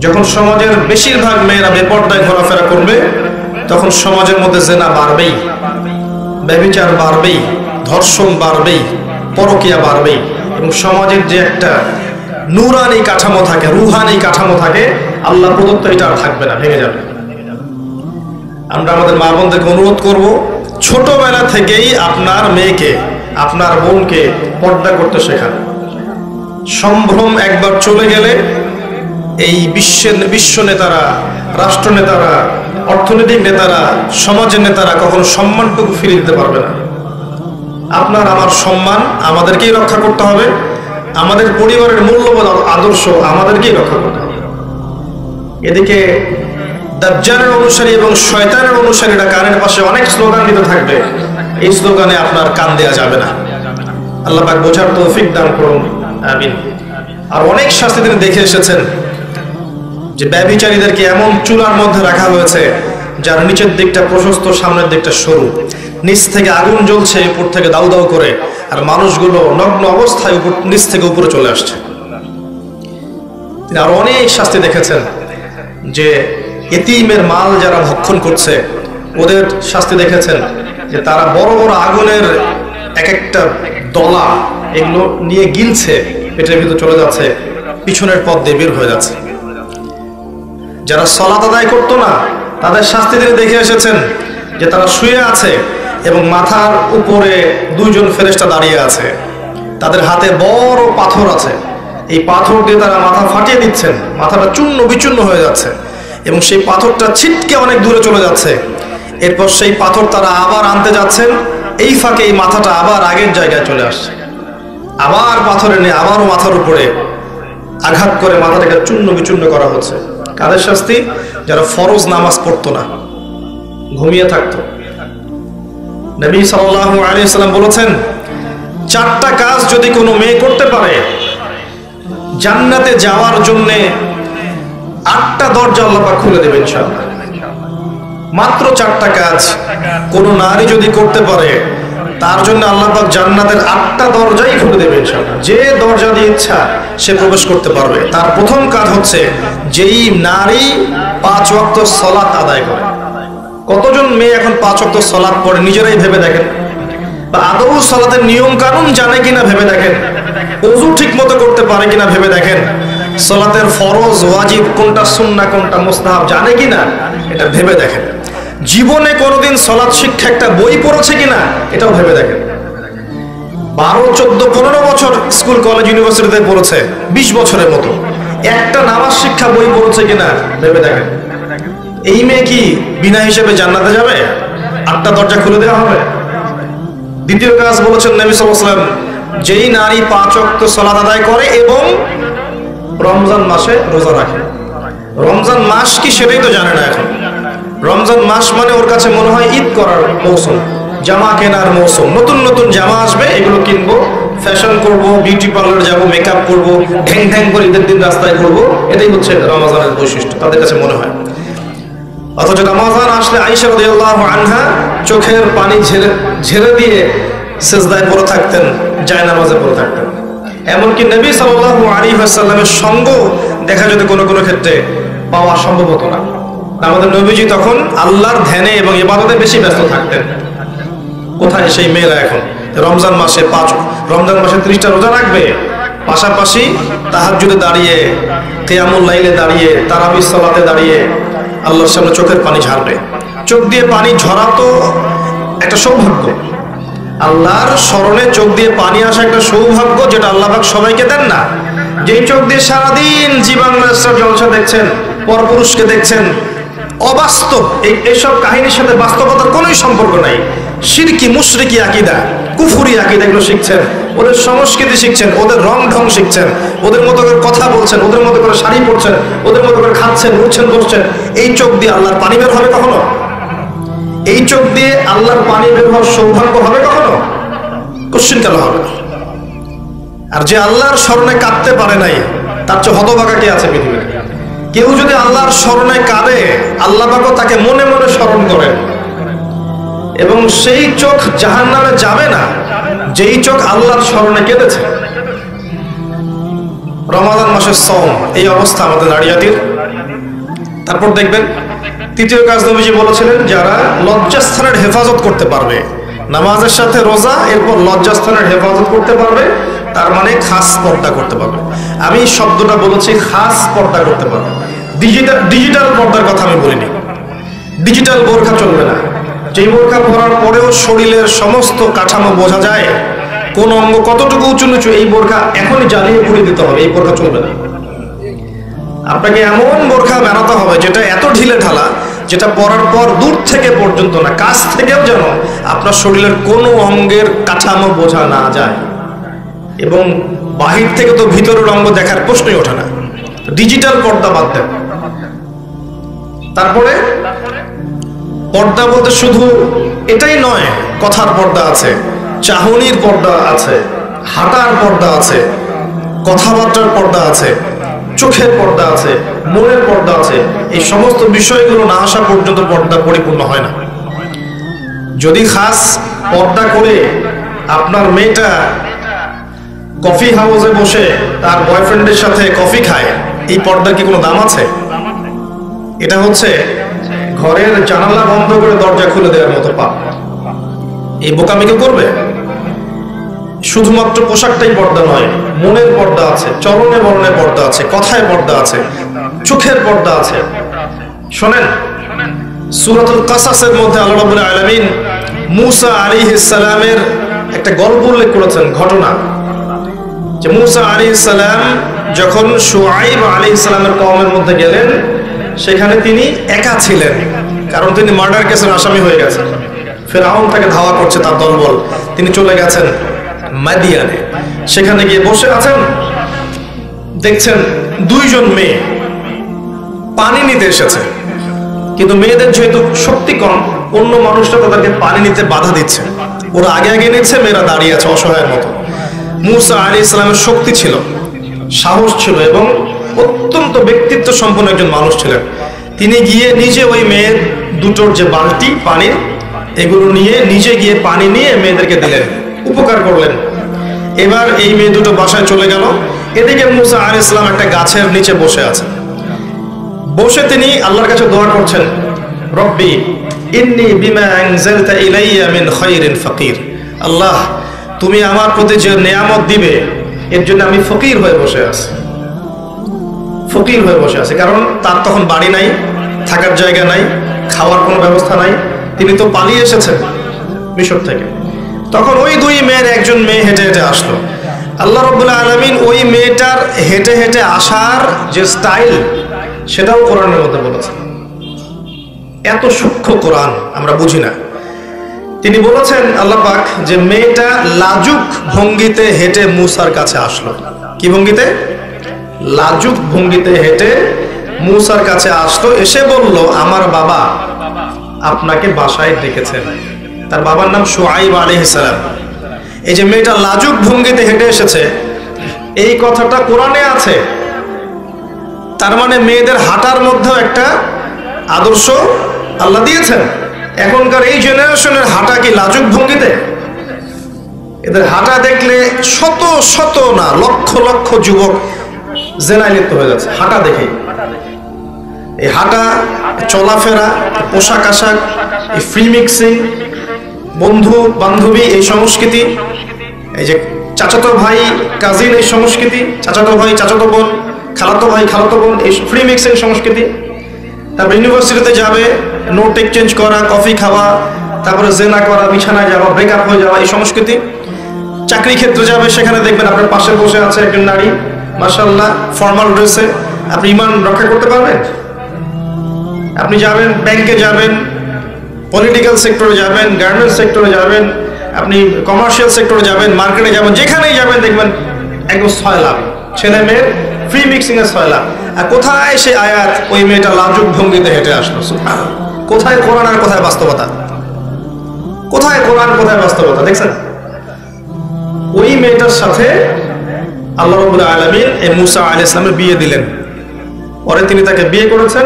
যখন সমাজের বেশিরভাগ মেয়েরা বেপর্দায় ঘোরাফেরা করবে, তখন সমাজের মধ্যে জিনা বাড়বেই, ব্যভিচার বাড়বেই, ধর্ষণ বাড়বেই, পরকীয়া বাড়বেই এবং সমাজের যে একটা নূরানি কাঠামো থাকে, রুহানি কাঠামো থাকে, আল্লাহ প্রদত্ত, এটা আর থাকবে না, ভেঙে যাবে। আমরা আমাদের মা বোনদেরকে অনুরোধ করব, ছোটবেলা থেকেই আপনার মেয়েকে, আপনার বোনকে পর্দা করতে শেখান। সম্ভ্রম একবার চলে গেলে এই বিশ্ব নেতারা, রাষ্ট্র নেতারা, অর্থনৈতিক নেতারা, সমাজের নেতারা কখনো সম্মানটুকু ফিরিয়ে দিতে পারবে না। আপনার আমার সম্মান আমাদেরকেই রক্ষা করতে হবে, আমাদের পরিবারের মূল্যবোধ আদর্শ আমাদেরকেই রক্ষা করতে হবে। এদিকে দাজ্জালের অনুসারী এবং শয়তানের অনুসারীরা কানের পাশে অনেক স্লোগান দিতে থাকবে, এই স্লোগানে আপনার কান দেওয়া যাবে না। আল্লাহ পাক বোঝার তৌফিক দান করুন, আমিন। আর অনেক শাস্তি তিনি দেখে এসেছেন যে ব্যভিচারীদেরকে এমন চুলার মধ্যে রাখা হয়েছে যার নিচের দিকটা প্রশস্ত, সামনের দিকটা সরু, নিচ থেকে আগুন জ্বলছে, উপর থেকে দাউ দাউ করে, আর মানুষগুলো নগ্ন অবস্থায় নিচ থেকে উপরে চলে আসছে। তিনি আরো অনেক শাস্তি দেখেছেন যে এতিমের মাল যারা ভক্ষণ করছে ওদের শাস্তি দেখেছেন যে তারা বড় বড় আগুনের এক একটা দলা এগুলো নিয়ে গিলছে, পেটের ভিতর চলে যাচ্ছে, পিছনের পথ দিয়ে বের হয়ে যাচ্ছে। যারা সালাত আদায় করতো না তাদের শাস্তি তিনি দেখে এসেছেন যে তারা শুয়ে আছে এবং মাথার উপরে দুইজন ফেরেশতা দাঁড়িয়ে আছে, তাদের হাতে বড় পাথর আছে, এই পাথর দিয়ে তারা মাথা ফাটিয়ে দিচ্ছেন, মাথাটা চূর্ণ বিচূর্ণ হয়ে যাচ্ছে এবং সেই পাথরটা ছিটকে অনেক দূরে চলে যাচ্ছে। এরপর সেই পাথর তারা আবার আনতে যাচ্ছেন, এই ফাঁকে এই মাথাটা আবার আগের জায়গায় চলে আসছে, আবার পাথর এনে আবারও মাথার উপরে আঘাত করে মাথাটাকে চূর্ণ বিচূর্ণ করা হচ্ছে। কাদের শাস্তি? যারা ফরজ নামাজ পড়তো না, ঘুমিয়ে থাকতো। নবী সাল্লাল্লাহু আলাইহি ওয়াসাল্লাম বলেছেন, 4টা কাজ যদি কোনো মেয়ে করতে পারে জান্নাতে যাওয়ার জন্য 8টা দরজা আল্লাহ পাক খুলে দেবেন ইনশাআল্লাহ। মাত্র 4টা কাজ কোন নারী যদি করতে পারে তার জন্য আল্লাহ পাক জান্নাতের 8টা দরজাই খুলে দেবেন ইনশাআল্লাহ। যে দরজা দিয়ে ইচ্ছা সে প্রবেশ করতে পারবে। তার প্রথম কাজ হচ্ছে যেই নারী 5 ওয়াক্ত সালাত আদায় করে। কতজন মেয়ে এখন 5 ওয়াক্ত সালাত পড়ে নিজেরাই ভেবে দেখেন, বা আদৌ সালাতের নিয়ম কানুন জানে কিনা ভেবে দেখেন, ওযু ঠিকমতো করতে পারে কিনা ভেবে দেখেন, সালাতের ফরজ ওয়াজিব কোনটা, সুন্নাহ কোনটা, মুস্তাহাব জানে কিনা এটা ভেবে দেখেন। জীবনে কোনোদিন সালাত শিক্ষা একটা বই পড়েছে কিনা এটাও ভেবে দেখেন। 12, 14, 15 বছর স্কুল কলেজ ইউনিভার্সিটিতে পড়েছে, 20 বছরের মতো একটা নামাজ শিক্ষা বই পড়েছে কিনা ভেবে দেখেন। এই মেয়ে কি বিনা হিসেবে জান্নাতে যাবে? 8টা দরজা খুলে দেওয়া হবে। দ্বিতীয় কাজ বলেছেন নবী সাল্লাল্লাহু আলাইহি ওয়াসাল্লাম, যেই নারী 5 ওয়াক্ত সালাত আদায় করে এবং রমজান মাসে রোজা রাখে। রমজান মাস কি সেটাই তো জানে না এখন। রমজান মাস মানে ওর কাছে মনে হয় ঈদ করার মৌসুম, জামা কেনার মৌসুম, নতুন নতুন জামা আসবে, এগুলো কিনবো, ফ্যাশন করব, বিউটি পার্লার যাবো, মেকআপ করবো, ঢ্যাং ঢ্যাং করে ঈদের দিন রাস্তায় ঘুরবো, এটাই হচ্ছে রমজানের বৈশিষ্ট্য তাদের কাছে মনে হয়। অথচ রমজান আসলে আয়েশা রাদিয়াল্লাহু আনহা চোখের পানি ঝেড়ে দিয়ে সিজদায় পড়ে থাকতেন, জায়নামাজে পড়ে থাকতেন। এমনকি নবী সাল্লাল্লাহু আলাইহি ওয়াসাল্লামের সঙ্গ দেখা যেত কোনো কোনো ক্ষেত্রে পাওয়া সম্ভব হতো না। আমাদের নবীজি তখন আল্লাহর ধ্যানে এবং ইবাদতে বেশি ব্যস্ত থাকতেন। কোথায় সেই মেয়েরা এখন? রমজান মাসে 30টা রোজা রাখবে, পাশাপাশি তাহাজ্জুদে দাঁড়িয়ে, কিয়ামুল লাইলে দাঁড়িয়ে, তারাবির সালাতে দাঁড়িয়ে আল্লাহর সামনে চোখের পানি ঝাড়বে। চোখ দিয়ে পানি ঝরা তো একটা সৌভাগ্য, আল্লাহর স্মরণে চোখ দিয়ে পানি আসা একটা সৌভাগ্য, যেটা আল্লাহ পাক সবাইকে দেন না। যেই চোখ দিয়ে সারাদিন জি বাংলা জলসা দেখছেন, পরপুরুষকে দেখছেন, অবাস্তব এইসব কাহিনীর সাথে বাস্তবতার কোনোই সম্পর্ক নাই। শিরকি, মুশরিকি আকীদা, কুফরি আকীদা এগুলো শিখছেন, ওদের সংস্কৃতি শিখছেন, ওদের রং ঢং শিখছেন, ওদের মতো করে কথা বলছেন, ওদের মতো করে শাড়ি পরছেন, ওদের মতো করে খাচ্ছেন, উঠছেন, বসছেন। এই চোখ দিয়ে আল্লাহর পানি বের হবে কখনো? এই চোখ দিয়ে আল্লাহর পানি বের হওয়ার সৌভাগ্য হবে কখনো? কোশ্চিন কেন হবে? আর যে আল্লাহর স্মরণে কাঁদতে পারে নাই তার চেয়ে হতভাগা কে আছে পৃথিবীতে? কেউ যদি আল্লাহর স্মরণে কাঁদে, আল্লাহ পাকও তাকে মনে মনে স্মরণ করেন এবং সেই চোখ জাহান্নামে যাবে না যেই চোখ আল্লাহর স্মরণে কেঁদেছে। রমাদান মাসের সওম, এই অবস্থা আমাদের নারী জাতির। তারপর দেখবেন তৃতীয় কাজ নবীজি বলেছিলেন, যারা লজ্জাস্থানের হেফাজত করতে পারবে, নামাজের সাথে রোজা, এরপর লজ্জাস্থানের হেফাজত করতে পারবে, তার মানে খাস পর্দা করতে পারবে। আমি শব্দটা বলেছি খাস পর্দা করতে পারবে, ডিজিটাল পর্দার কথা আমি বলিনি। ডিজিটাল বোরখা চলবে না, যেই বোরখা পরার পরেও শরীরের সমস্ত কাঠামো বোঝা যায়, কোন অঙ্গ কতটুকু উঁচু নিচু, এই বোরখা এখনই জ্বালিয়ে পুড়িয়ে দিতে হবে, এই বোরখা চলবে না। আপনাকে এমন বোরখা বানাতে হবে যেটা এত ঢিলে ঢালা, যেটা পরার পর দূর থেকে পর্যন্ত না, কাছ থেকেও যেন আপনার শরীরের কোনো অঙ্গের কাঠামো বোঝা না যায়, এবং বাহির থেকে তো ভিতরের অঙ্গ দেখার প্রশ্নই ওঠে না। ডিজিটাল পর্দা বাদ দেন। তারপরে পর্দা বলতে শুধু এটাই নয়, কথার পর্দা আছে, চাহনির পর্দা আছে, হাঁটার পর্দা আছে, কথাবার্তার পর্দা আছে, চোখের পর্দা আছে, মনের পর্দা আছে। এই সমস্ত বিষয়গুলো না আসা পর্যন্ত পর্দা পরিপূর্ণ হয় না। যদি খাস পর্দা করে আপনার মেয়েটা কফি হাউসে বসে তার বয়ফ্রেন্ডের সাথে কফি খায়, এই পর্দার কি কোনো দাম আছে? এটা হচ্ছে ঘরের জানালা বন্ধ করে দরজা খুলে দেওয়ার মতো পাপ। এই বোকামি কেউ করবে? শুধুমাত্র পোশাকটাই পর্দা নয়, মনের পর্দা আছে, চলনে বলনে পর্দা আছে, কথায় পর্দা আছে, চোখের পর্দা আছে। শোনেন, সূরাতুল কাসাসের মধ্যে আল্লাহ রাব্বুল আলামিন মূসা আলাইহিস সালামের একটা গল্প উল্লেখ করেছেন, ঘটনা, যে মূসা আলাইহিস সালাম যখন শুআইব আলাইহিস সালামের কওমের মধ্যে গেলেন, সেখানে তিনি একা ছিলেন, কারণ তিনি মার্ডার কেসের আসামি হয়ে গেছেন। ফিরআউন তাকে ধাওয়া করছে, তার দলবল। তিনি চলে গেছেন মাদিয়ানে, সেখানে গিয়ে বসে আছেন। দেখছেন দুইজন মেয়ে পানি নিতে এসেছে, কিন্তু মেয়েদের যেহেতু শক্তি কম, অন্য মানুষরা তাদেরকে পানি নিতে বাধা দিচ্ছে। ওরা আগে আগে নিচ্ছে, মেয়েরা দাঁড়িয়ে আছে অসহায়ের মতো। মূসা আলাইহিস সালামের শক্তি ছিল, সাহস ছিল, এবং অত্যন্ত ব্যক্তিত্ব সম্পন্ন একজন মানুষ ছিলেন। তিনি গিয়ে নিজে ওই মেয়ের দুটোর যে বালতি পানির, এগুলো নিয়ে নিজে গিয়ে পানি নিয়ে মেয়েদেরকে দিলেন, উপকার করলেন। এবার এই মেয়ে দুটো বাসায় চলে গেল। এদিকে মূসা আলাইহিস সালাম একটা গাছের নিচে বসে আছে। বসে তিনি আল্লাহর কাছে দোয়া করছেন, রব্বি ইন্নী বিমা আনজালতা ইলাইয়া মিন খায়রিন ফাকির। আল্লাহ, তুমি আমার প্রতি যে নিয়ামত দিবে, এর জন্য আমি ফকির হয়ে বসে আছি। ফকির হয়ে বসে আছে, কারণ তার তখন বাড়ি নাই, থাকার জায়গা নাই, খাওয়ার কোনো ব্যবস্থা নাই। তিনি তো পালিয়ে এসেছেন মিশর থেকে। তখন ওই দুই মেয়ের একজন মেয়ে হেঁটে হেঁটে আসলো। আল্লাহ রাব্বুল আলামিন ওই মেয়েটার হেঁটে হেঁটে আসার যে স্টাইল, সেটাও কোরআনের মধ্যে বলেছেন। এত সূক্ষ্ম কোরআন আমরা বুঝি না। তিনি বলেছেন আল্লাহ পাক যে মেয়েটা লাজুক ভঙ্গিতে হেঁটে মূসার কাছে আসলো। কি ভঙ্গিতে? লাজুক ভঙ্গিতে হেঁটে মূসার কাছে আসলো। এসে বলল, আমার বাবা আপনাকে বাসায় ডেকেছেন। তার বাবার নাম শুআইব আলাইহিস সালাম। এই যে মেয়েটা লাজুক ভঙ্গিতে হেঁটে এসেছে, এই কথাটা কোরআনে আছে। তার মানে মেয়েদের হাঁটার মধ্যেও একটা আদর্শ আল্লাহ দিয়েছেন। এখনকার এই জেনারেশনের হাঁটা কি লাজুক ভঙ্গিতে? এদের হাঁটা দেখলে শত শত না লক্ষ লক্ষ যুবক জেনায় লিপ্ত হয়ে যাচ্ছে হাঁটা দেখেই। এই হাঁটা, চলাফেরা, পোশাক আশাক, এই ফ্রি মিক্সিং, বন্ধু বান্ধবী এই সংস্কৃতি, এই যে চাচাতো ভাই কাজিন এই সংস্কৃতি, চাচাতো ভাই চাচাতো বোন, খালাতো ভাই খালাতো বোন, এই ফ্রি মিক্সিং সংস্কৃতি। তারপর ইউনিভার্সিটিতে যাবে, নোট এক্সচেঞ্জ করা, কফি খাওয়া, তারপরে জেনা করা, বিছানায় যাওয়া, ব্রেকআপ হয়ে যাওয়া, এই সংস্কৃতি। চাকরি ক্ষেত্রে যাবে, সেখানে দেখবেন আপনার পাশে বসে আছে একজন নারী, মাশাআল্লাহ ফর্মাল ড্রেসে। আপনি ইমান রক্ষা করতে পারবেন? আপনি যাবেন, ব্যাংকে যাবেন, পলিটিক্যাল সেক্টরে যাবেন, গার্মেন্টস সেক্টরে যাবেন, আপনি কমার্শিয়াল সেক্টরে যাবেন, মার্কেটে যাবেন, যেখানেই যাবেন দেখবেন একদম সয়লাভ, ছেলে মেয়ের ফ্রি মিক্সিং এর সয়লাভ। আর কোথায় সে আয়াত, ওই মেয়েটা লাজুক ভঙ্গিতে হেঁটে আসলো। কোথায় কোরআন আর কোথায় বাস্তবতা? কোথায় কোরআন, কোথায় বাস্তবতা? দেখছেন, ওই মেয়েটার সাথে আল্লাহ রাব্বুল আলামিন এই মূসা আলাইহিস সালামের বিয়ে দিলেন। পরে তিনি তাকে বিয়ে করেছেন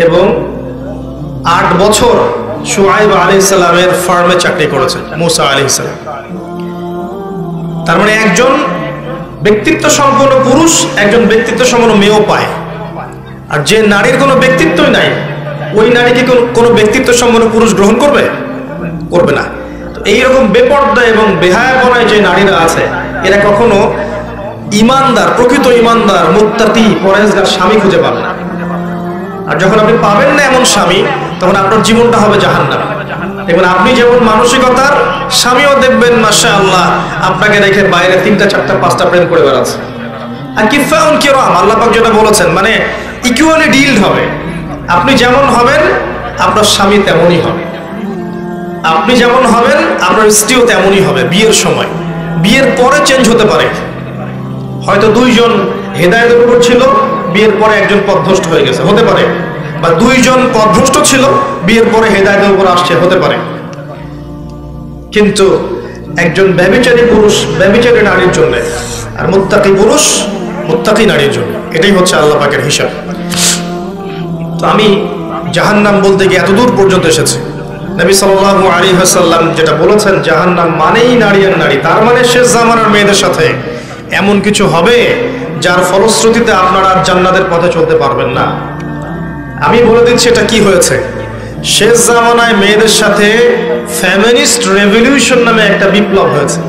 এবং 8 বছর শুআইব আলাইহিস সালামের ফার্মে চাকরি করেছেন মূসা আলাইহিস সালাম। তার মানে একজন ব্যক্তিত্ব সম্পন্ন পুরুষ একজন ব্যক্তিত্ব সম্পন্ন মেয়েও পায়। আর যে নারীর কোনো ব্যক্তিত্বই নাই, ওই নারীকে কোনো ব্যক্তিত্ব সম্পন্ন পুরুষ গ্রহণ করবে? করবে না। তো এইরকম বেপর্দা এবং বেহায়াপনায় যে নারীরা আছে, এরা কখনো ইমানদার, প্রকৃত ইমানদার, মুত্তাকি, পরহেজগার স্বামী খুঁজে পাবে না। আর যখন আপনি পাবেন না এমন স্বামী, তখন আপনার জীবনটা হবে জাহান্নাম। দেখবেন আপনি যেমন মানসিকতার, স্বামীও দেখবেন মাশাআল্লাহ আপনাকে রেখে বাইরে 3টা 4টা 5টা প্রেম করে বেড়াচ্ছে। আর কিফাউন কিরাম, আল্লাহ পাক যেটা বলেছেন, মানে ইকুয়ালি ডিলড হবে। আপনি যেমন হবেন আপনার স্বামী তেমনই হবে, আপনি যেমন হবেন আপনার স্ত্রীও তেমনই হবে। বিয়ের সময়, বিয়ের পরে চেঞ্জ হতে পারে। হয়তো 2 জন হেদায়েতের উপর ছিল, বিয়ের পরে একজন পথভ্রষ্ট হয়ে গেছে, হতে পারে। বা 2 জন পথভ্রষ্ট ছিল, বিয়ের পরে হেদায়েতের উপর আসছে, হতে পারে। কিন্তু একজন ব্যভিচারী পুরুষ ব্যভিচারী নারীর জন্য, আর মুত্তাকি পুরুষ মুত্তাকি নারীর জন্য। এটাই হচ্ছে আল্লাহ পাকের হিসাব। তো আমি জাহান্নাম বলতে গিয়ে এতদূর পর্যন্ত এসেছি। নবী সাল্লাল্লাহু আলাইহি ওয়াসাল্লাম যেটা বলেছেন, জাহান্নাম মানেই নারী আর নারী। তার মানে শেষ জামানার মেয়েদের সাথে এমন কিছু হবে যার ফলশ্রুতিতে আপনারা আর জান্নাতের পথে চলতে পারবেন না। আমি বলে দিচ্ছি এটা কি হয়েছে। শেষ জামানায় মেয়েদের সাথে ফেমিনিস্ট রেভলিউশন নামে একটা বিপ্লব হয়েছে,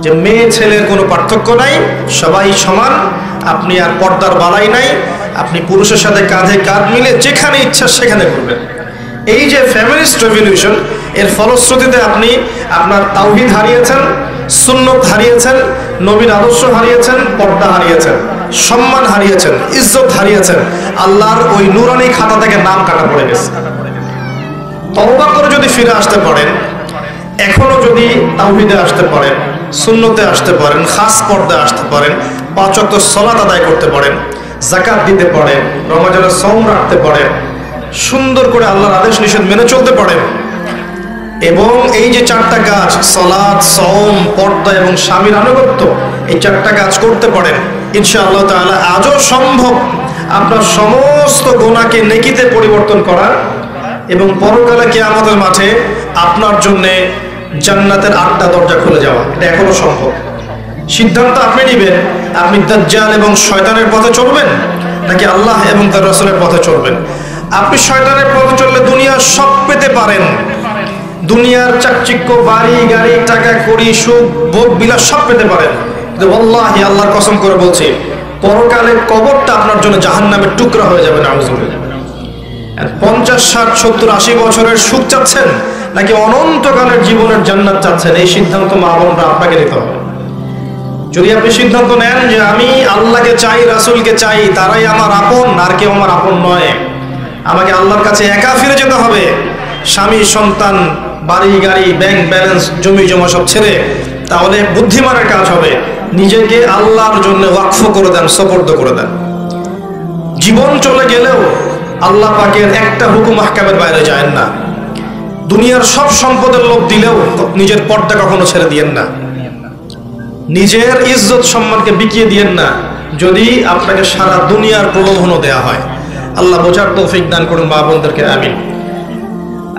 যে মেয়ে ছেলের কোনো পার্থক্য নাই, সবাই সমান, আপনি আর পর্দার বালাই নাই, আপনি পুরুষের সাথে কাঁধে কাঁধ মিলে যেখানে ইচ্ছা সেখানে করবেন। এই যে ফেমিনিস্ট রেভলিউশন, এর ফলশ্রুতিতে আপনি আপনার তাওহীদ হারিয়েছেন, সুন্নত হারিয়েছেন, নবীর আদর্শ হারিয়েছেন, পর্দা হারিয়েছেন, সম্মান হারিয়েছেন, ইজ্জত হারিয়েছেন, আল্লাহর ওই নুরানি খাতা থেকে নাম কাটা পড়ে গেছে। তওবা করে যদি ফিরে আসতে পারেন, এখনো যদি তাওহীদে আসতে পারেন, সুন্নতে আসতে পারেন, খাস পর্দায় আসতে পারেন, 5 ওয়াক্ত সালাত আদায় করতে পারেন, যাকাত দিতে পারেন, রমজানের সওম রাখতে পারেন, সুন্দর করে আল্লাহর আদেশ নিষেধ মেনে চলতে পারেন, এবং এই যে 4টা কাজ, সালাত, সওম, পর্দা এবং স্বামীর আনুগত্য, এই 4টা কাজ করতে পারেন, ইনশাআল্লাহ তাআলা আজও সম্ভব আপনার সমস্ত গুনাহকে নেকিতে পরিবর্তন করা, এবং পরকালে কিয়ামতের মাঠে আপনার জন্য জান্নাতের 8টা দরজা খুলে যাওয়া। এটা এখনো সম্ভব। সিদ্ধান্ত আপনি নেবেন, আপনি দাজ্জাল এবং শয়তানের পথে চলবেন নাকি আল্লাহ এবং তার রাসূলের পথে চলবেন। আপনি শয়তানের পথে চললে দুনিয়ার সব পেতে পারেন, দুনিয়ার চাকচিক্য, বাড়ি গাড়ি, টাকা কড়ি, সুখ ভোগ বিলাস সব পেতে পারেন, কিন্তু আল্লাহি, আল্লাহর কসম করে বলছি, পরকালে কবরটা আপনার জন্য জাহান্নামের টুকরা হয়ে যাবে। নাউযুবিল্লাহ। 50, 60, 70, 80 বছরের সুখ চাচ্ছেন নাকি অনন্তকালের জীবনের জান্নাত চাচ্ছেন, এই সিদ্ধান্ত মা বোনরা আপনাকে নিতে হবে। যদি আপনি সিদ্ধান্ত নেন যে আমি আল্লাহকে চাই, রাসূলকে চাই, তারাই আমার আপন, আর কেউ আমার আপন নয়, আমাকে আল্লাহর কাছে একা ফিরে যেতে হবে, স্বামী সন্তান বাড়ি গাড়ি ব্যাংক ব্যালেন্স জমি জমা সব ছেড়ে, তাহলে বুদ্ধিমানের কাজ হবে নিজেকে আল্লাহর জন্য ওয়াকফ করে দেন, সুপর্দ করে দেন। জীবন চলে গেলেও আল্লাহ পাকের একটা হুকুম আহকামের বাইরে যায় না। দুনিয়ার সব সম্পদের লোভ দিলেও নিজের পর্দা কখনো ছেড়ে দিয়েন না, নিজের ইজ্জত সম্মানকে বিকিয়ে দিয়েন না, যদি আপনাকে সারা দুনিয়ার প্রলোভনও দেয়া হয়। আল্লাহ বোঝার তৌফিক দান করুন মা বোনদেরকে, আমিন।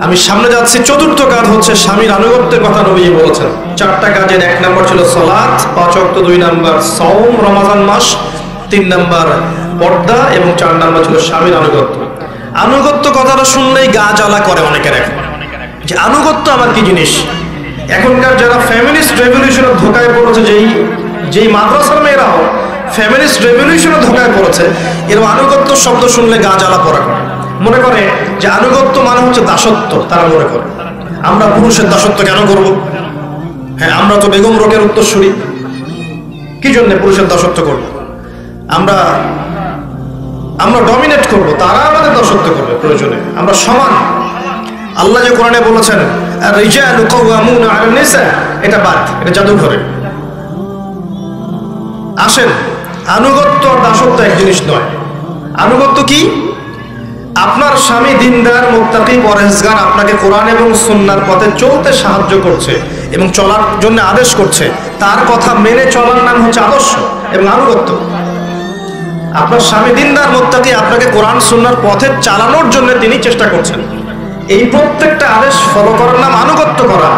আমি সামনে যাচ্ছি। 4র্থ কাজ হচ্ছে স্বামীর আনুগত্যের কথা নবীজি বলেছেন। 4টা কাজের 1 নম্বর ছিল সালাত, 5 ওয়াক্ত, 2 নম্বর সওম রমাদান মাস, 3 নম্বর পর্দা এবং 4 নম্বর ছিল স্বামীর আনুগত্য। আনুগত্য কথাটা শুনলেই গা জ্বালা করে অনেকের, এখন যে আনুগত্য আমার কি জিনিস। এখনকার যারা ফ্যামিলিস্ট রেভলিউশনের ধোকায় পড়েছে, যেই মাদ্রাসার মেয়েরাও ফ্যামিলিস্ট রেভলিউশনের ধোকায় পড়েছে, এরকম আনুগত্য শব্দ শুনলে গা জ্বালা পড়া করে, মনে করে যে আনুগত্য মানে হচ্ছে দাসত্ব। তারা মনে করে আমরা পুরুষের দাসত্ব কেন করব? হ্যাঁ, আমরা তো বেগম রোকের উত্তরসূরি, কি জন্য পুরুষের দাসত্ব করব? আমরা ডমিনেট করব, তারা আমাদের দাসত্ব করবে প্রয়োজনে, আমরা সমান। আল্লাহ যে কোরআনে বলেছেন আর-রিজালু কাওয়ামুনা আলান নিসা, এটা বাদ, এটা জাদুঘরে। আসেন, আনুগত্য আর দাসত্ব এক জিনিস নয়। আনুগত্য কি? আপনার স্বামী দিনদার, মুত্তাকি, পরহেজগার, আপনাকে কোরআন এবং সুন্নাহর পথে চলতে সাহায্য করছে এবং চলার জন্য আদেশ করছে, তার কথা মেনে চলার নাম হচ্ছে আদর্শ এবং আনুগত্য। আপনার স্বামী দিনদার, মুত্তাকি, আপনাকে কোরআন সুন্নাহর পথে চালানোর জন্য তিনি চেষ্টা করছেন, এই প্রত্যেকটা আদেশ ফলো করার নাম আনুগত্য করা।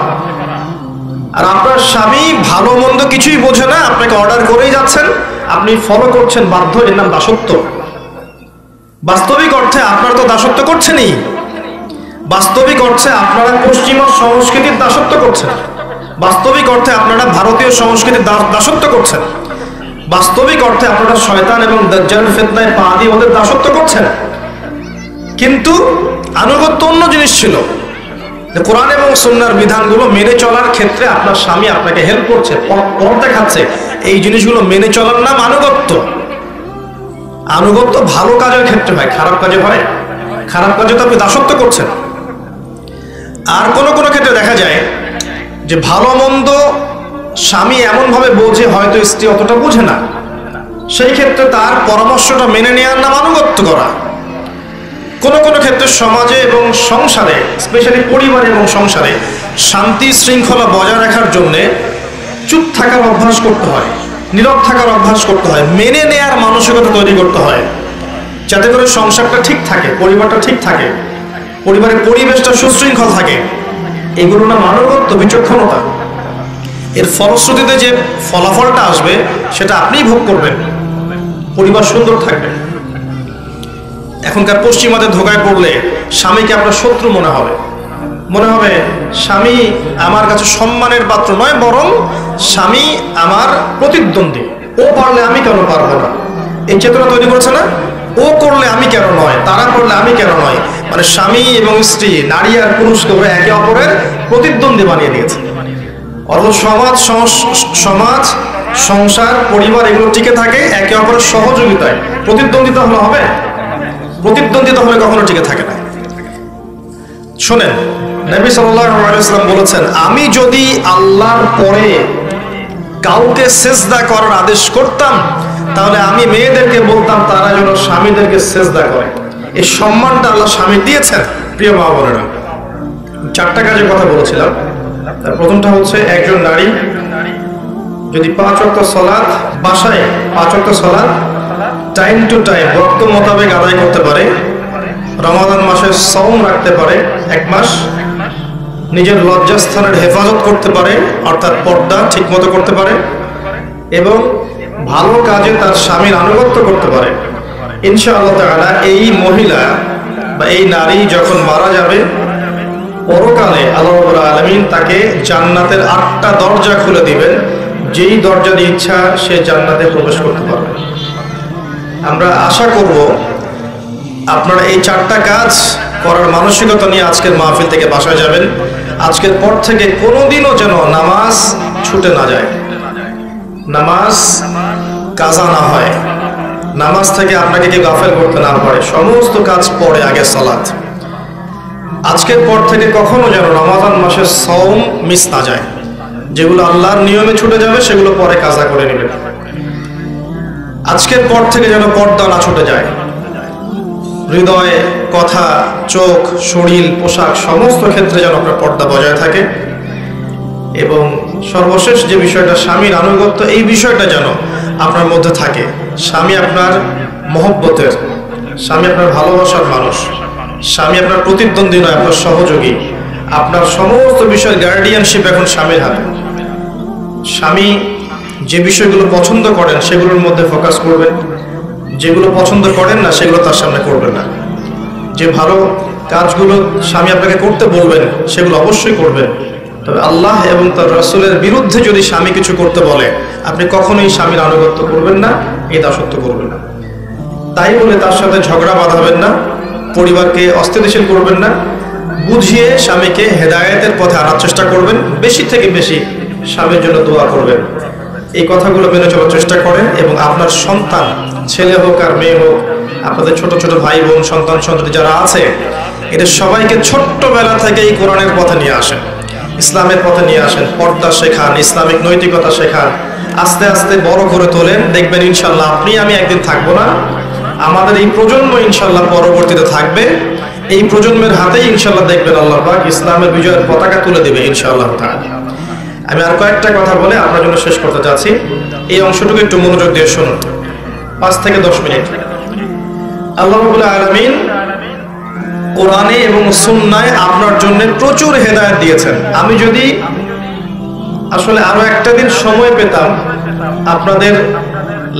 আর আপনার স্বামী ভালো মন্দ কিছুই বোঝে না, আপনাকে অর্ডার করেই যাচ্ছেন, আপনি ফলো করছেন বাধ্য, এর নাম দাসত্ব। বাস্তবিক অর্থে আপনারা তো দাসত্ব করছেনই, বাস্তবিক অর্থে আপনারা পশ্চিমা সংস্কৃতির দাসত্ব করছেন, বাস্তবিক অর্থে আপনারা ভারতীয় সংস্কৃতির দাসত্ব করছেন, বাস্তবিক অর্থে আপনারা শয়তান এবং দাজ্জাল ফিতনায় পা দিয়ে ওদের দাসত্ব করছেন। কিন্তু আনুগত্য অন্য জিনিস ছিল। কোরআন এবং সুন্নাহর বিধানগুলো মেনে চলার ক্ষেত্রে আপনার স্বামী আপনাকে হেল্প করছে, পথ দেখাচ্ছে, এই জিনিসগুলো মেনে চলার নাম আনুগত্য। আনুগত্য ভালো কাজের ক্ষেত্রে হয়, খারাপ কাজে হয়? খারাপ কাজে তো আপনি দাসত্ব করছেন। আর কোন কোন ক্ষেত্রে দেখা যায় যে ভালো মন্দ স্বামী এমনভাবে বোঝে হয়তো স্ত্রী অতটা বোঝে না, সেই ক্ষেত্রে তার পরামর্শটা মেনে নেওয়ার নাম আনুগত্য করা। কোন কোন ক্ষেত্রে সমাজে এবং সংসারে, স্পেশালি পরিবার এবং সংসারে শান্তি শৃঙ্খলা বজায় রাখার জন্য চুপ থাকার অভ্যাস করতে হয়, নীরব থাকার অভ্যাস করতে হয়, মেনে নেয়ার মানসিকতা তৈরি করতে হয়, যাতে করে সংসারটা ঠিক থাকে, পরিবারটা ঠিক থাকে, পরিবারের পরিবেশটা সুশৃঙ্খল থাকে। এগুলো না আনুগত্য, বিচক্ষণতা। এর ফলশ্রুতিতে যে ফলাফলটা আসবে সেটা আপনিই ভোগ করবেন, পরিবার সুন্দর থাকবে। এখনকার পশ্চিমাদের ধোকায় পড়লে স্বামীকে আপনার শত্রু মনে হবে, স্বামী আমার কাছে সম্মানের পাত্র নয়, বরং স্বামী আমার প্রতিদ্বন্দ্বী, ও পারলে আমি কেন পারবো না, এই চেতনা তৈরি করছে না? ও করলে আমি কেন নয়, তারা করলে আমি কেন নয়, মানে স্বামী এবং স্ত্রী, নারী আর পুরুষকে ওরা একে অপরের প্রতিদ্বন্দ্বী বানিয়ে দিয়েছে। অথচ সমাজ সংসার পরিবার এগুলো টিকে থাকে একে অপরের সহযোগিতায়, প্রতিদ্বন্দ্বিতা হলে হবে? প্রতিদ্বন্দ্বিতা হলে কখনো টিকে থাকে না। শোনেন, নবী সাল্লাল্লাহু আলাইহি ওয়াসাল্লাম বলেছেন, আমি যদি আল্লাহর পরে কাউকে সিজদা করার আদেশ করতাম তাহলে আমি মেয়েদেরকে বলতাম তারা যেন স্বামীদেরকে সিজদা করে। এই সম্মানটা আল্লাহ স্বামী দিয়েছেন। প্রিয় মা বোনেরা, 4টা কাজের কথা বলেছিলাম। তার প্রথমটা হচ্ছে একজন নারী যদি 5 ওয়াক্ত সালাত বাসায় 5 ওয়াক্ত সালাত টাইম টু টাইম ওয়াক্ত মোতাবেক আদায় করতে পারে, রমাদান মাসে সওম রাখতে পারে 1 মাস, নিজের লজ্জাস্থানের হেফাজত করতে পারে অর্থাৎ পর্দা ঠিকমতো করতে পারে, এবং ভালো কাজে তার স্বামীর আনুগত্য করতে পারে, ইনশাআল্লাহ তাআলা এই মহিলা বা এই নারী যখন মারা যাবে পরকালে আল্লাহ রাব্বুল আলামিন তাকে জান্নাতের 8টা দরজা খুলে দিবেন, যেই দরজা দিয়ে ইচ্ছা সে জান্নাতে প্রবেশ করতে পারবে। আমরা আশা করব আপনারা এই 4টা কাজ করার মানসিকতা নিয়ে আজকের মাহফিল থেকে বাসায় যাবেন। আজকের পর থেকে কোনোদিনও যেন নামাজ ছুটে না যায়, নামাজ কাজা না হয়, নামাজ থেকে আপনাকে কেউ গাফেল করতে না পারে, সমস্ত কাজ পড়ে আগে সালাত। আজকের পর থেকে কখনো যেন রমাদান মাসের সওম মিস না যায়, যেগুলো আল্লাহর নিয়মে ছুটে যাবে সেগুলো পরে কাজা করে নেবেন। আজকের পর থেকে যেন পর্দা না ছুটে যায়, হৃদয়, কথা, চোখ, শরীর, পোশাক সমস্ত ক্ষেত্রে যেন আপনার পর্দা বজায় থাকে। এবং সর্বশেষ যে বিষয়টা স্বামীর আনুগত্য, এই বিষয়টা যেন আপনার মধ্যে থাকে। স্বামী আপনার মহব্বতের, স্বামী আপনার ভালোবাসার মানুষ, স্বামী আপনার প্রতিদ্বন্দ্বী নয়, আপনার সহযোগী। আপনার সমস্ত বিষয়ের গার্ডিয়ানশিপ এখন স্বামীর হাতে। স্বামী যে বিষয়গুলো পছন্দ করেন সেগুলোর মধ্যে ফোকাস করবেন, যেগুলো পছন্দ করেন না সেগুলো তার সামনে করবেন না। যে ভালো কাজগুলো স্বামী আপনাকে করতে বলবেন সেগুলো অবশ্যই করবেন, তবে আল্লাহ এবং তার রাসূলের বিরুদ্ধে যদি স্বামী কিছু করতে বলে আপনি কখনোই স্বামীর আনুগত্য করবেন না, এই দাসত্ব করবেন না। তাই বলে তার সাথে ঝগড়া বাঁধাবেন না, পরিবারকে অস্থিতিশীল করবেন না, বুঝিয়ে স্বামীকে হেদায়েতের পথে আনার চেষ্টা করবেন, বেশি থেকে বেশি স্বামীর জন্য দোয়া করবেন। এই কথাগুলো মেনে চলার চেষ্টা করেন এবং আপনার সন্তান, ছেলে হোক আর মেয়ে হোক, আপনাদের ছোট ছোট ভাই বোন, সন্তান সন্ততি যারা আছে, এদের সবাইকে ছোট্টবেলা থেকেই কোরআনের পথে নিয়ে আসেন, ইসলামের পথে নিয়ে আসেন, পর্দা শেখান, ইসলামিক নৈতিকতা শেখান, আস্তে আস্তে বড় করে তোলেন। দেখবেন ইনশাল্লাহ আপনি আমি একদিন থাকবো না, আমাদের এই প্রজন্ম ইনশাল্লাহ পরবর্তীতে থাকবে। এই প্রজন্মের হাতেই ইনশাল্লাহ দেখবেন আল্লাহ পাক ইসলামের বিজয়ের পতাকা তুলে দিবে ইনশাআল্লাহ তাআলা। আমি আর কয়েকটা কথা বলে আপনার জন্য শেষ করতে চাচ্ছি, এই অংশটুকু একটু মনোযোগ দিয়ে শুনুন, 5 থেকে 10 মিনিট। আল্লাহ রাব্বুল আলামিন কোরআনে এবং সুন্নায় আপনার জন্য প্রচুর হেদায়েত দিয়েছেন। আমি যদি আসলে আরো একটা দিন সময় পেতাম আপনাদের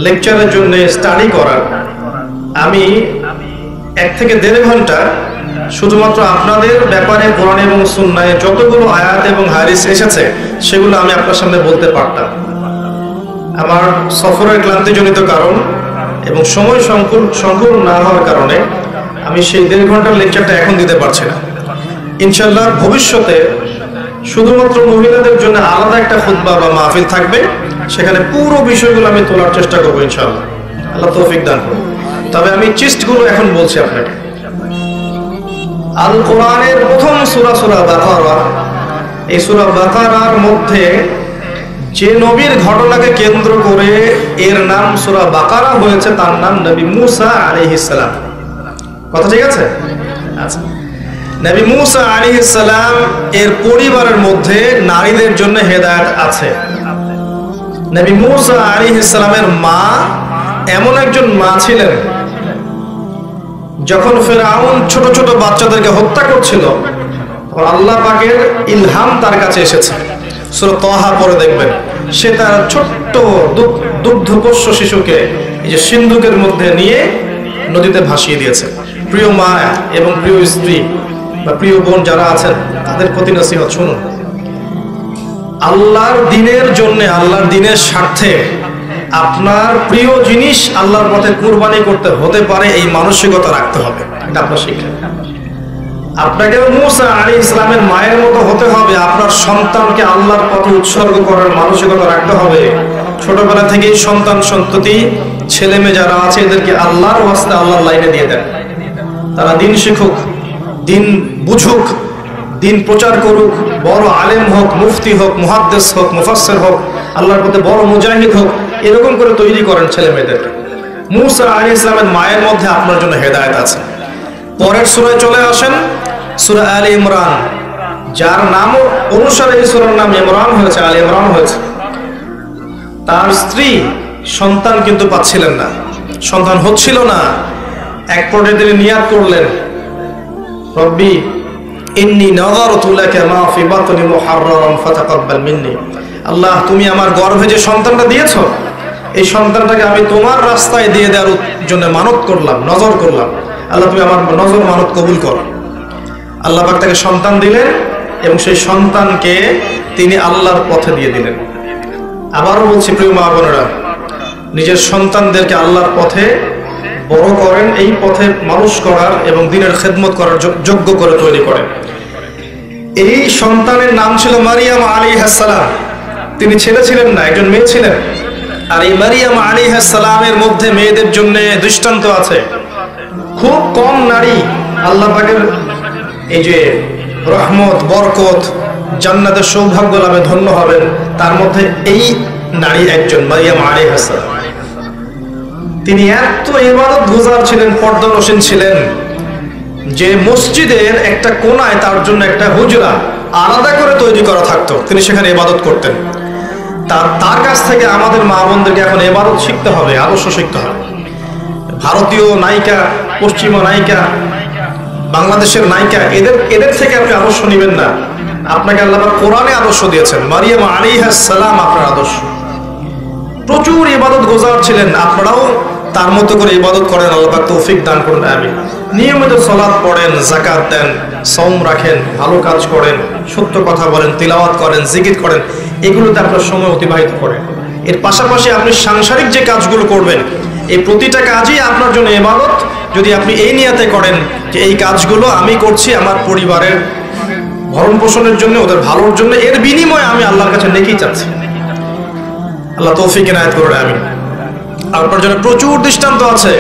লেকচারের জন্য স্টাডি করার, আমি 1 থেকে 1.5 ঘন্টা শুধুমাত্র আপনাদের ব্যাপারে কোরআন এবং সুন্নায় যতগুলো আয়াত এবং হাদিস এসেছে সেগুলো আমি আপনার সামনে বলতে পারতাম। আমার সফরের ক্লান্তিজনিত কারণ এবং সময় সংকুল না হওয়ার কারণে আমি সেই 1.5 ঘন্টার লেকচারটা এখন দিতে পারছি না। ইনশাআল্লাহ ভবিষ্যতে শুধুমাত্র মহিলাদের জন্য আলাদা একটা খুতবা বা মাহফিল থাকবে, সেখানে পুরো বিষয়গুলো আমি তোলার চেষ্টা করবো ইনশাআল্লাহ, আল্লাহ তৌফিক দান করুন। তবে আমি চিস্টগুলো এখন বলছি আপনাকে। আল কোরআনের প্রথম সূরা সূরা বাকারা। এই সূরা বাকারার মধ্যে যে নবীর ঘটনাকে কেন্দ্র করে এর নাম সূরা বাকারা হয়েছে, তার নাম নবী মুসা আলাইহিস সালাম। কথা ঠিক আছে? আচ্ছা, নবী মুসা আলাইহিস সালাম এর পরিবারের মধ্যে নারীদের জন্য হেদায়েত আছে। নবী মুসা আলাইহিস সালামের মা এমন একজন মা ছিলেন, যখন ফেরাউন ছোট ছোট বাচ্চাদেরকে হত্যা করছিল, তখন আল্লাহ পাকের ইলহাম তার কাছে এসেছে। সূরা তাহা পড়ে দেখবেন, সে তার ছোট্ট দুগ্ধপোষ্য শিশুকে এই যে সিন্ধুকের মধ্যে নিয়ে নদীতে ভাসিয়ে দিয়েছে। প্রিয় মা এবং প্রিয় স্ত্রী বা প্রিয় বোন যারা আছেন, তাদের প্রতি নসিহত শুনুন। আল্লাহর দ্বীনের জন্য, আল্লাহর দ্বীনের স্বার্থে আপনার প্রিয় জিনিস আল্লাহর পথে কুরবানি করতে হতে পারে, এই মানসিকতা রাখতে হবে। এটা আপনার শিক্ষা। আপনাকে মুসা আলাইহিস সালামের মায়ের মতো হতে হবে, আপনার সন্তানকে আল্লাহর পথে উৎসর্গ করার মানসিকতা রাখতে হবে। ছোটবেলা থেকেই সন্তান সন্ততি ছেলে মেয়ে যারা আছে, এদেরকে আল্লাহর ওয়াস্তে আল্লাহর লাইনে দিয়ে দেন। তারা দিন শিখুক, দিন বুঝুক, দিন প্রচার করুক, বড় আলেম হোক, মুফতি হোক, মুহাদ্দিস হোক, মুফাসসির হোক, আল্লাহর পথে বড় মুজাহিদ হোক, এরকম করে তৈরি করেন ছেলে মেয়েদের। মুসা আলাইহিস সালামের মায়ের মধ্যে আপনার জন্য হেদায়েত আছে। পরের সূরায় চলে আসেন, সূরা আলে ইমরান, যার নাম অনুসারে এই সূরার নাম ইমরান হয়েছে, আলে ইমরান হয়েছে। তার স্ত্রী সন্তান কিন্তু পাচ্ছিলেন না, সন্তান হচ্ছিল না। এক পর্যায়ে তিনি নিয়াত করলেন, রব্বি ইন্নী নাযারতু লাকা মা ফি বাতনি মুহাররারান ফাতাকাব্বাল মিন্নি। আল্লাহ, তুমি আমার গর্ভে যে সন্তানটা দিয়েছো, এই সন্তানটাকে আমি তোমার রাস্তায় দিয়ে দেওয়ার জন্য মানত করলাম, নজর করলাম। আল্লাহ, তুমি আমার নজর মানত কবুল করো। আল্লাহ পাক তাকে সন্তান দিলেন এবং সেই সন্তানকে তিনি আল্লাহর পথে দিয়ে দিলেন। আবারও বলছি প্রিয় মা বোনেরা, নিজের সন্তানদেরকে আল্লাহর পথে বড় করেন, এই পথে মানুষ করার এবং দ্বীনের খেদমত করার যোগ্য করে তৈরি করেন। এই সন্তানের নাম ছিল মারিয়াম আলাইহিস সালাম। তিনি ছেলে ছিলেন না, একজন মেয়ে ছিলেন। আর এই মারিয়াম আলাইহিস সালামের মধ্যে মেয়েদের জন্য দৃষ্টান্ত আছে। খুব কম নারী আল্লাহ পাকের এই যে রহমত, বরকত, জান্নাতের সৌভাগ্য লাভে ধন্য হবেন, তার মধ্যে এই নারী একজন, মারিয়াম আলাইহিস সালাম। তিনি এত ইবাদত গুজার ছিলেন, পর্দানসীন ছিলেন, যে মসজিদের একটা কোনায় তার জন্য একটা হুজরা আলাদা করে তৈরি করা থাকতো, তিনি সেখানে ইবাদত করতেন। তার কাছ থেকে আমাদের মা বোনদেরকে এখন ইবাদত শিখতে হবে, আদর্শ শিখতে হবে। ভারতীয় নায়িকা, পশ্চিমা নায়িকা, বাংলাদেশের নায়িকা, এদের থেকে আপনি আদর্শ নেবেন না। আপনাকে আল্লাহ কোরআনে আদর্শ দিয়েছেন, মারিয়াম আলাইহিস সালাম আপনার আদর্শ। প্রচুর ইবাদত গুজার ছিলেন, আপনারাও তার মতো করে ইবাদত করেন, আল্লাহ পাক তৌফিক দান করুন, আমিন। নিয়মিত সালাত পড়েন, যাকাত দেন, সওম রাখেন, ভালো কাজ করেন, সত্য কথা বলেন, তিলাওয়াত করেন, জিকির করেন, এগুলোতে আপনার সময় অতিবাহিত করেন। এর পাশাপাশি আপনি সাংসারিক যে কাজগুলো করবেন, এই প্রতিটা কাজই আপনার জন্য ইবাদত। যদি আপনি এই নিয়তে করেন যে এই কাজগুলো আমি করছি আমার পরিবারের ভরণ পোষণের জন্য, ওদের ভালোর জন্য, এর বিনিময়ে আমি আল্লাহর কাছে নেকি চাচ্ছি, আল্লাহ তৌফিক ইনায়াত করুন, আমিন। আপনার জন্য প্রচুর দৃষ্টান্ত আছে।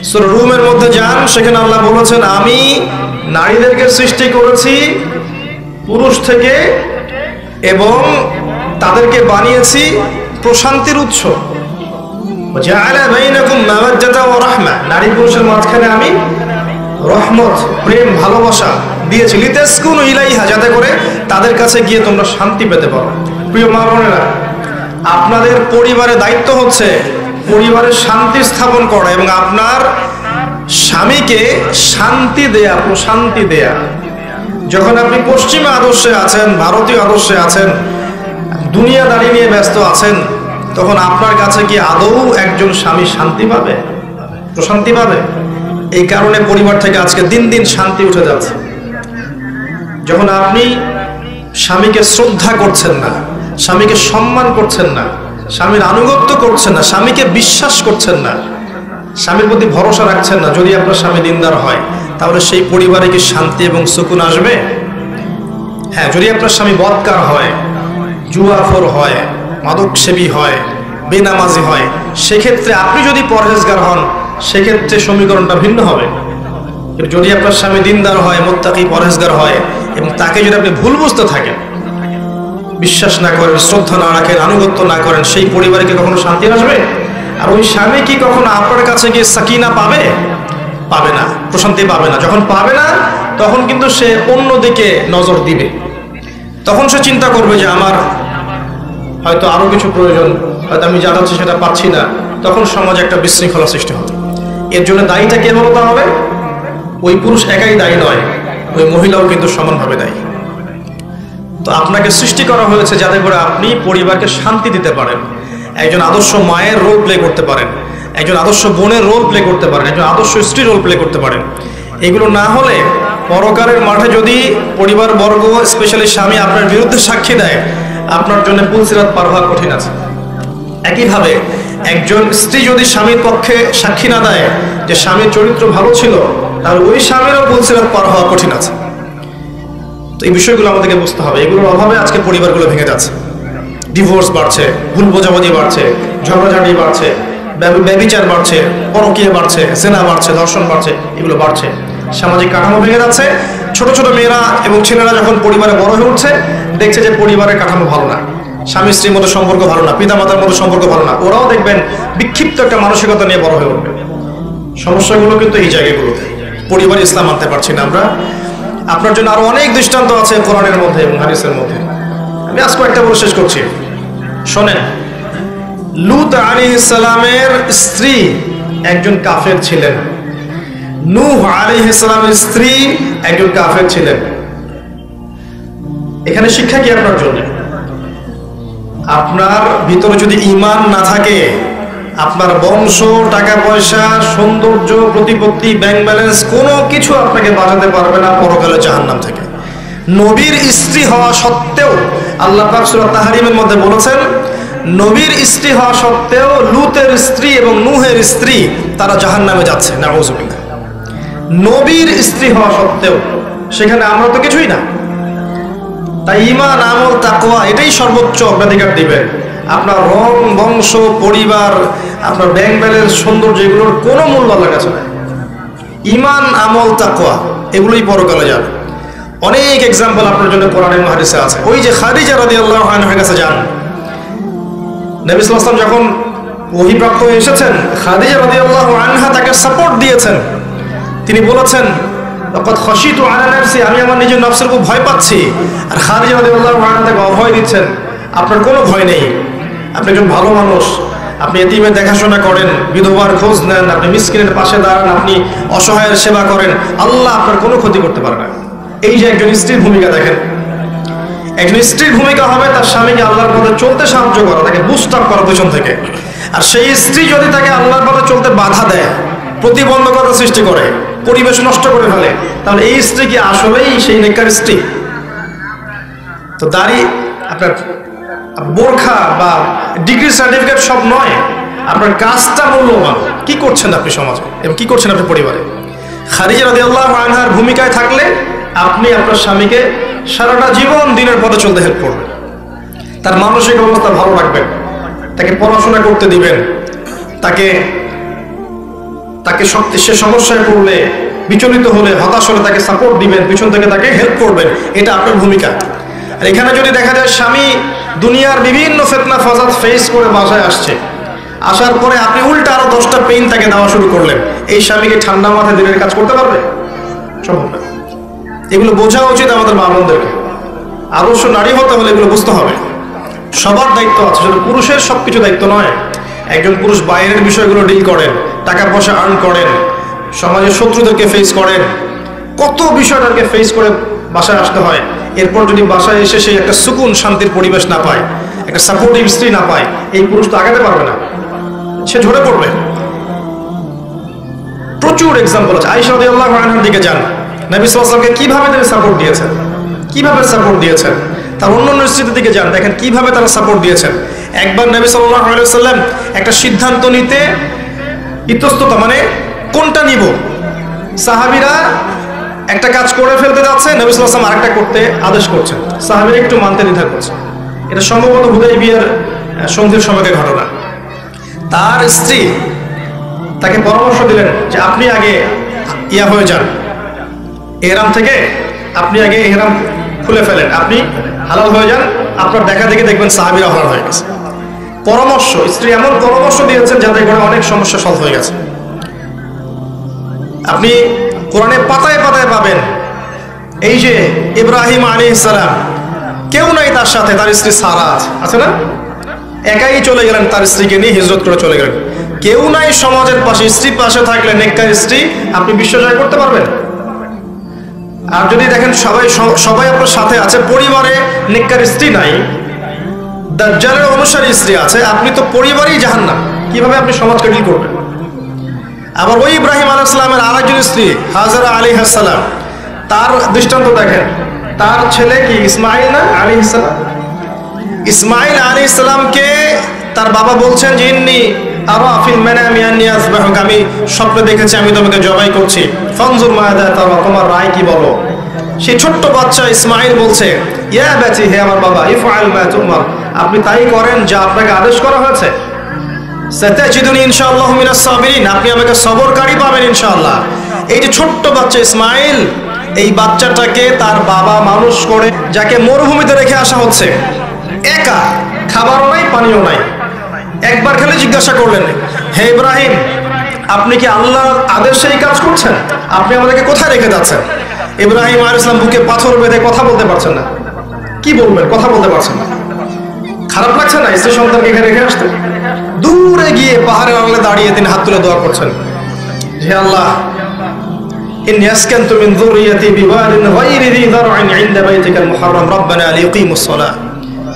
সূরা রুমের মধ্যে যান, সেখানে আল্লাহ বলেছেন, আমি নারীদেরকে সৃষ্টি করেছি পুরুষ থেকে এবং তাদেরকে বানিয়েছি প্রশান্তির উৎস। জাআলা বাইনাকুম মাওয়াজ্জাতা ওয়া রাহমা, নারী পুরুষের মাঝখানে আমি রহমত, প্রেম, ভালোবাসা দিয়েছি। লিতাসকুনু ইলাইহা, যাতে করে তাদের কাছে গিয়ে তোমরা শান্তি পেতে পারো। প্রিয় মা বোনেরা, আপনাদের পরিবারের দায়িত্ব হচ্ছে পরিবারের শান্তি স্থাপন করা এবং আপনার স্বামীকে শান্তি দেয়া, প্রশান্তি দেয়া। যখন আপনি পশ্চিমা আদর্শে আছেন, ভারতীয় আদর্শে আছেন, দুনিয়াদারি নিয়ে ব্যস্ত আছেন, তখন আপনার কাছে কি আদৌ একজন স্বামী শান্তি পাবে, প্রশান্তি পাবে? এই কারণে পরিবার থেকে আজকে দিন দিন শান্তি উঠে যাচ্ছে। যখন আপনি স্বামীকে শ্রদ্ধা করছেন না, স্বামীকে সম্মান করছেন না, স্বামীর আনুগত্য করছেন না, স্বামীকে বিশ্বাস করছেন না, স্বামীর প্রতি ভরসা রাখছেন না, যদি আপনার স্বামী দিনদার হয় তাহলে সেই পরিবারে কি শান্তি এবং সুকুন আসবে? হ্যাঁ, যদি আপনার স্বামী বদকার হয়, জুয়াখোর হয়, মাদকসেবী হয়, বেনামাজি হয়, সেক্ষেত্রে আপনি যদি পরহেজগার হন সেক্ষেত্রে সমীকরণটা ভিন্ন হবে। কিন্তু যদি আপনার স্বামী দিনদার হয়, মুত্তাকি, পরহেজগার হয় এবং তাকে যদি আপনি ভুল বুঝতে থাকেন, বিশ্বাস না করেন, শ্রদ্ধা না রাখেন, আনুগত্য না করেন, সেই পরিবারে কি কখনো শান্তি আসবে? আর ওই স্বামী কি কখনো আপনার কাছে গিয়ে সাকিনা পাবে? পাবে না, প্রশান্তি পাবে না। যখন পাবে না তখন কিন্তু সে অন্যদিকে নজর দিবে। তখন সে চিন্তা করবে যে আমার হয়তো আরো কিছু প্রয়োজন, হয়তো আমি যা চাচ্ছি সেটা পাচ্ছি না। তখন সমাজে একটা বিশৃঙ্খলা সৃষ্টি হবে। এর জন্য দায়ীটা কে বলতে হবে? ওই পুরুষ একাই দায়ী নয়, ওই মহিলাও কিন্তু সমানভাবে দায়ী। তো আপনাকে সৃষ্টি করা হয়েছে যাতে করে আপনি পরিবারকে শান্তি দিতে পারেন, একজন আদর্শ মায়ের রোল প্লে করতে পারেন, একজন আদর্শ বোনের রোল প্লে করতে পারেন, একজন আদর্শ স্ত্রী রোল প্লে করতে পারেন। এগুলো না হলে পরকালের মাঠে যদি পরিবার বর্গ, স্পেশালি স্বামী আপনার বিরুদ্ধে সাক্ষী দেয়, আপনার জন্য পুলসিরাত পার হওয়া কঠিন আছে। একইভাবে একজন স্ত্রী যদি স্বামীর পক্ষে সাক্ষী না দেয় যে স্বামীর চরিত্র ভালো ছিল, তাহলে ওই স্বামীরও পুলসিরাত পার হওয়া কঠিন আছে। তো এই বিষয়গুলো আমাদেরকে বুঝতে হবে। এগুলোর অভাবে আজকে পরিবারগুলো ভেঙে যাচ্ছে, ডিভোর্স বাড়ছে, ভুল বোঝাবুঝি বাড়ছে, ঝগড়াঝাঁটি বাড়ছে, ব্যভিচার বাড়ছে, পরকীয়া বাড়ছে, জেনা বাড়ছে, ধর্ষণ বাড়ছে, এগুলো বাড়ছে। সামাজিক কাঠামো ভেঙে যাচ্ছে। ছোট ছোট মেয়েরা এবং ছেলেরা যখন পরিবারে বড় হয়ে উঠছে, দেখছে যে পরিবারের কাঠামো ভালো না, স্বামী স্ত্রীর মধ্যে সম্পর্ক ভালো না, পিতা মাতার মধ্যে সম্পর্ক ভালো না, ওরাও দেখবেন বিক্ষিপ্ত একটা মানসিকতা নিয়ে বড় হয়ে উঠবে। সমস্যাগুলো কিন্তু এই জায়গাগুলোতে। পরিবার ইসলাম আনতে পারছি না আমরা। আপনার জন্য আরো অনেক দৃষ্টান্ত আছে কোরআনের মধ্যে এবং হাদিসের মধ্যে। আমি আজ কয়েকটা বলে শেষ করছি, শোনেন। লূত আলাইহিস সালামের স্ত্রী একজন কাফের ছিলেন, নূহ আলাইহিস সালামের স্ত্রী একজন কাফের ছিলেন। এখানে শিক্ষা কি আপনার জন্য? আপনার ভিতরে যদি ঈমান না থাকে, আপনার বংশ, টাকা পয়সা, সৌন্দর্য, প্রতিপত্তি, ব্যাংক ব্যালেন্স কোনো কিছু আপনাকে বাঁচাতে পারবে না পরকালে জাহান্নাম থেকে। নবীর স্ত্রী হওয়া সত্ত্বেও আল্লাহ পাক সূরা তাহরিমের মধ্যে বলেছেন, নবীর স্ত্রী হওয়া সত্ত্বেও লূতের স্ত্রী এবং নূহের স্ত্রী তারা জাহান্নামে যাচ্ছে। নাউযুবিল্লাহ। নবীর স্ত্রী হওয়া সত্ত্বেও, সেখানে আমরা তো কিছুই না। তাই ঈমান, আমল, তাকওয়া এটাই সর্বোচ্চ অগ্রাধিকার দিবেন। আপনার রং, বংশ, পরিবার, আপনার ব্যাংক ব্যালেন্স, সৌন্দর্য, এগুলোর কোনো মূল্য আল্লাহর কাছে নাই। ঈমান, আমল, তাকওয়া এগুলোই পরকালে যাবে। অনেক এক্সাম্পল আপনার জন্য কোরআনে এবং হাদিসে আছে। ওই যে খাদিজা রাদিয়াল্লাহু আনহার কাছে যান, নবী সাল্লাল্লাহু আলাইহি ওয়াসাল্লাম যখন ওহীপ্রাপ্ত হয়ে এসেছেন, খাদিজা রাদিয়াল্লাহু আনহা তাকে সাপোর্ট দিয়েছেন। তিনি বলেছেন, লাকাদ খাশিতু আলা নাফসি, আমি আমার নিজের নফসের খুব ভয় পাচ্ছি। আর খাদিজা রাদিয়াল্লাহু আনহা তাকে অভয় দিচ্ছেন, আপনার কোনো ভয় নেই, আপনি একজন ভালো মানুষ, আপনি এতিমের দেখাশোনা করেন, বিধবার খোঁজ নেন, আপনি মিসকিনের পাশে দাঁড়ান, আপনি অসহায়ের সেবা করেন, আল্লাহ আপনার কোনো ক্ষতি করতে পারে না। এই যে একজন স্ত্রীর ভূমিকা দেখেন, একজন স্ত্রীর ভূমিকা হবে তার স্বামীকে আল্লাহর পথে চলতে সাহায্য করা, তাকে বুস্ট আপ করা পেছন থেকে। আর সেই স্ত্রী যদি তাকে আল্লাহর পথে চলতে বাধা দেয়, প্রতিবন্ধকতা সৃষ্টি করে, পরিবেশ নষ্ট করে ফেলে, তাহলে এই স্ত্রী কি আসলেই সেই নেককার স্ত্রী? তো দাড়ি, আপনার বোরখা বা ডিগ্রি সার্টিফিকেট সব নয়, আপনার কাজটা মূল্যবান। কি করছেন আপনি সমাজে এবং কি করছেন আপনি পরিবারে? খাদিজা রাদিয়াল্লাহু আনহার ভূমিকায় থাকলে আপনি আপনার স্বামীকে সারাটা জীবন দিনের পথে চলতে হেল্প করবেন, তার মানসিক অবস্থা ভালো রাখবেন, তাকে পড়াশোনা করতে দিবেন, তাকে সে সমস্যায় পড়লে, বিচলিত হলে, হতাশ হলে তাকে সাপোর্ট দিবেন, পিছন থেকে তাকে হেল্প করবেন। এটা আপনার ভূমিকা। আর এখানে যদি দেখা যায় স্বামী দুনিয়ার বিভিন্ন ফিতনা ফাসাদ ফেস করে বাসায় আসছে, আসার পরে আপনি উল্টা আরো 10টা পেইন তাকে দেওয়া শুরু করলেন, এই স্বামীকে ঠান্ডা মাথায় দিনের কাজ করতে পারবে? সম্ভব না। এগুলো বোঝা উচিত আমাদের মা বোনদেরকে। আদর্শ নারী হতে হলে এগুলো বুঝতে হবে। সবার দায়িত্ব আছে, শুধু পুরুষের সবকিছু দায়িত্ব নয়। একজন পুরুষ বাইরের বিষয়গুলো ডিল করেন, টাকা পয়সা আর্ন করেন, সমাজের শত্রুদেরকে ফেস করেন, কত বিষয়টাকে ফেস করে বাসায় আসতে হয়। এরপর যদি বাসায় এসে সেই একটা সুকুন, শান্তির পরিবেশ না পায়, একটা সাপোর্টিভ স্ত্রী না পায়, এই পুরুষ তো আগাতে পারবে না, সে ঝরে পড়বে। প্রচুর এক্সাম্পল আছে। আয়েশা রাদিয়াল্লাহু আনহার দিকে যান, নবী সাল্লাল্লাহু আলাইহি ওয়াসাল্লামকে কিভাবে তিনি সাপোর্ট দিয়েছেন, কিভাবে সাপোর্ট দিয়েছেন। তার অন্যান্য স্ত্রীদের দিকে যান, দেখেন কিভাবে তারা সাপোর্ট দিয়েছেন। একবার নবী সাল্লাল্লাহু আলাইহি ওয়াসাল্লাম একটা সিদ্ধান্ত নিতে ইতস্ততা মানে কোনটা নিব। সাহাবীরা একটা কাজ করে ফেলতে যাচ্ছে, নবী সাল্লাল্লাহু আলাইহি ওয়াসাল্লাম আরেকটা করতে আদেশ করছেন, সাহাবীরা একটু মানতে দ্বিধা করছে। এটা সম্ভবত হুদাইবিয়ার সন্ধির সময়কার ঘটনা। তার স্ত্রী তাকে পরামর্শ দিলেন যে আপনি আগে ইয়া হয়ে যান, ইহরাম থেকে আপনি আগে ইহরাম খুলে ফেলেন, আপনি হালাল হয়ে যান, আপনার দেখা দেখে দেখবেন সাহাবীরা হালাল হয়ে গেছে। পরামর্শ, স্ত্রী এমন পরামর্শ দিয়েছেন যাতে করে অনেক সমস্যা সলভ হয়ে গেছে। আপনি কোরআনে পাতায় পাতায় পাবেন এই যে ইব্রাহিম আলাইহিস সালাম, কেউ নাই তার সাথে, তার স্ত্রী সারা আছে না, একাই চলে গেলেন, তার স্ত্রীকে নিয়ে হিজরত করে চলে গেলেন। কেউ নাই সমাজের পাশে, স্ত্রী পাশে থাকলে নেককার স্ত্রী আপনি বিশ্ব জয় করতে পারবেন। আর যদি দেখেন সবাই আপনার সাথে আছে, পরিবারে নেককার স্ত্রী নাই, দাজ্জালের অনুসারী স্ত্রী আছে, আপনি তো পরিবারই জাহান্নাম, কিভাবে আপনি সমাজকে ডিল করবেন? আবার ওই ইব্রাহিম আলাইহিস সালামের আরেকজন স্ত্রী হাজরা আলাইহিস সালাম, তার দৃষ্টান্ত দেখেন, তার ছেলে কি ইসমাইল না আলাইহিস সালাম, ইসমাইল আলাইহিস সালামকে তার বাবা বলছেন যে ইন্নী আরা ফিল মানামি আন্নী আযবাহুকা, আমি স্বপ্নে দেখেছি আমি তোমাকে জবাই করছি, ফানজুর মাযা তারা, তোমার রায় কি বলো। সেই ছোট্ট বাচ্চা ইসমাইল বলছে ইয়া বাতি, হে আমার বাবা, ইফআল মা তুমার, আপনি তাই করেন যা আপনাকে আদেশ করা হয়েছে। সাতাজিদুনি ইনশাআল্লাহু মিনাস সাবিরিন, আপনি আমাকে সবরকারী পাবেন ইনশাআল্লাহ। এই যে ছোট্ট বাচ্চা ইসমাইল, এই বাচ্চাটাকে তার বাবা মানুষ করে, যাকে মরুভূমিতে রেখে আসা হচ্ছে, একা, খাবারও নাই পানিও নাই। একবার খালি জিজ্ঞাসা করলেন, হে ইব্রাহিম, আপনি কি আল্লাহর আদেশে এই কাজ করছেন? আপনি আমাদেরকে কোথায় রেখে যাচ্ছেন? ইব্রাহিম আলাইহিস সালাম বুকে পাথর বেঁধে কথা বলতে পারছেন না। কি বলবেন? কথা বলতে পারছেন না। খারাপ লাগছে না স্ত্রী সন্তানকে এখানে রেখে আসতে? দূরে গিয়ে পাহাড়ের আড়ালে দাঁড়িয়ে তিনি হাত তুলে দোয়া করছেন, হে আল্লাহ, ইন্নী আসকানতু মিন যুররিয়াতি বিওয়াদিন গায়রি যী যার'ইন 'ইনদা বাইতিকাল মুহাররাম রাব্বানা লিয়ুকিমুস সালাহ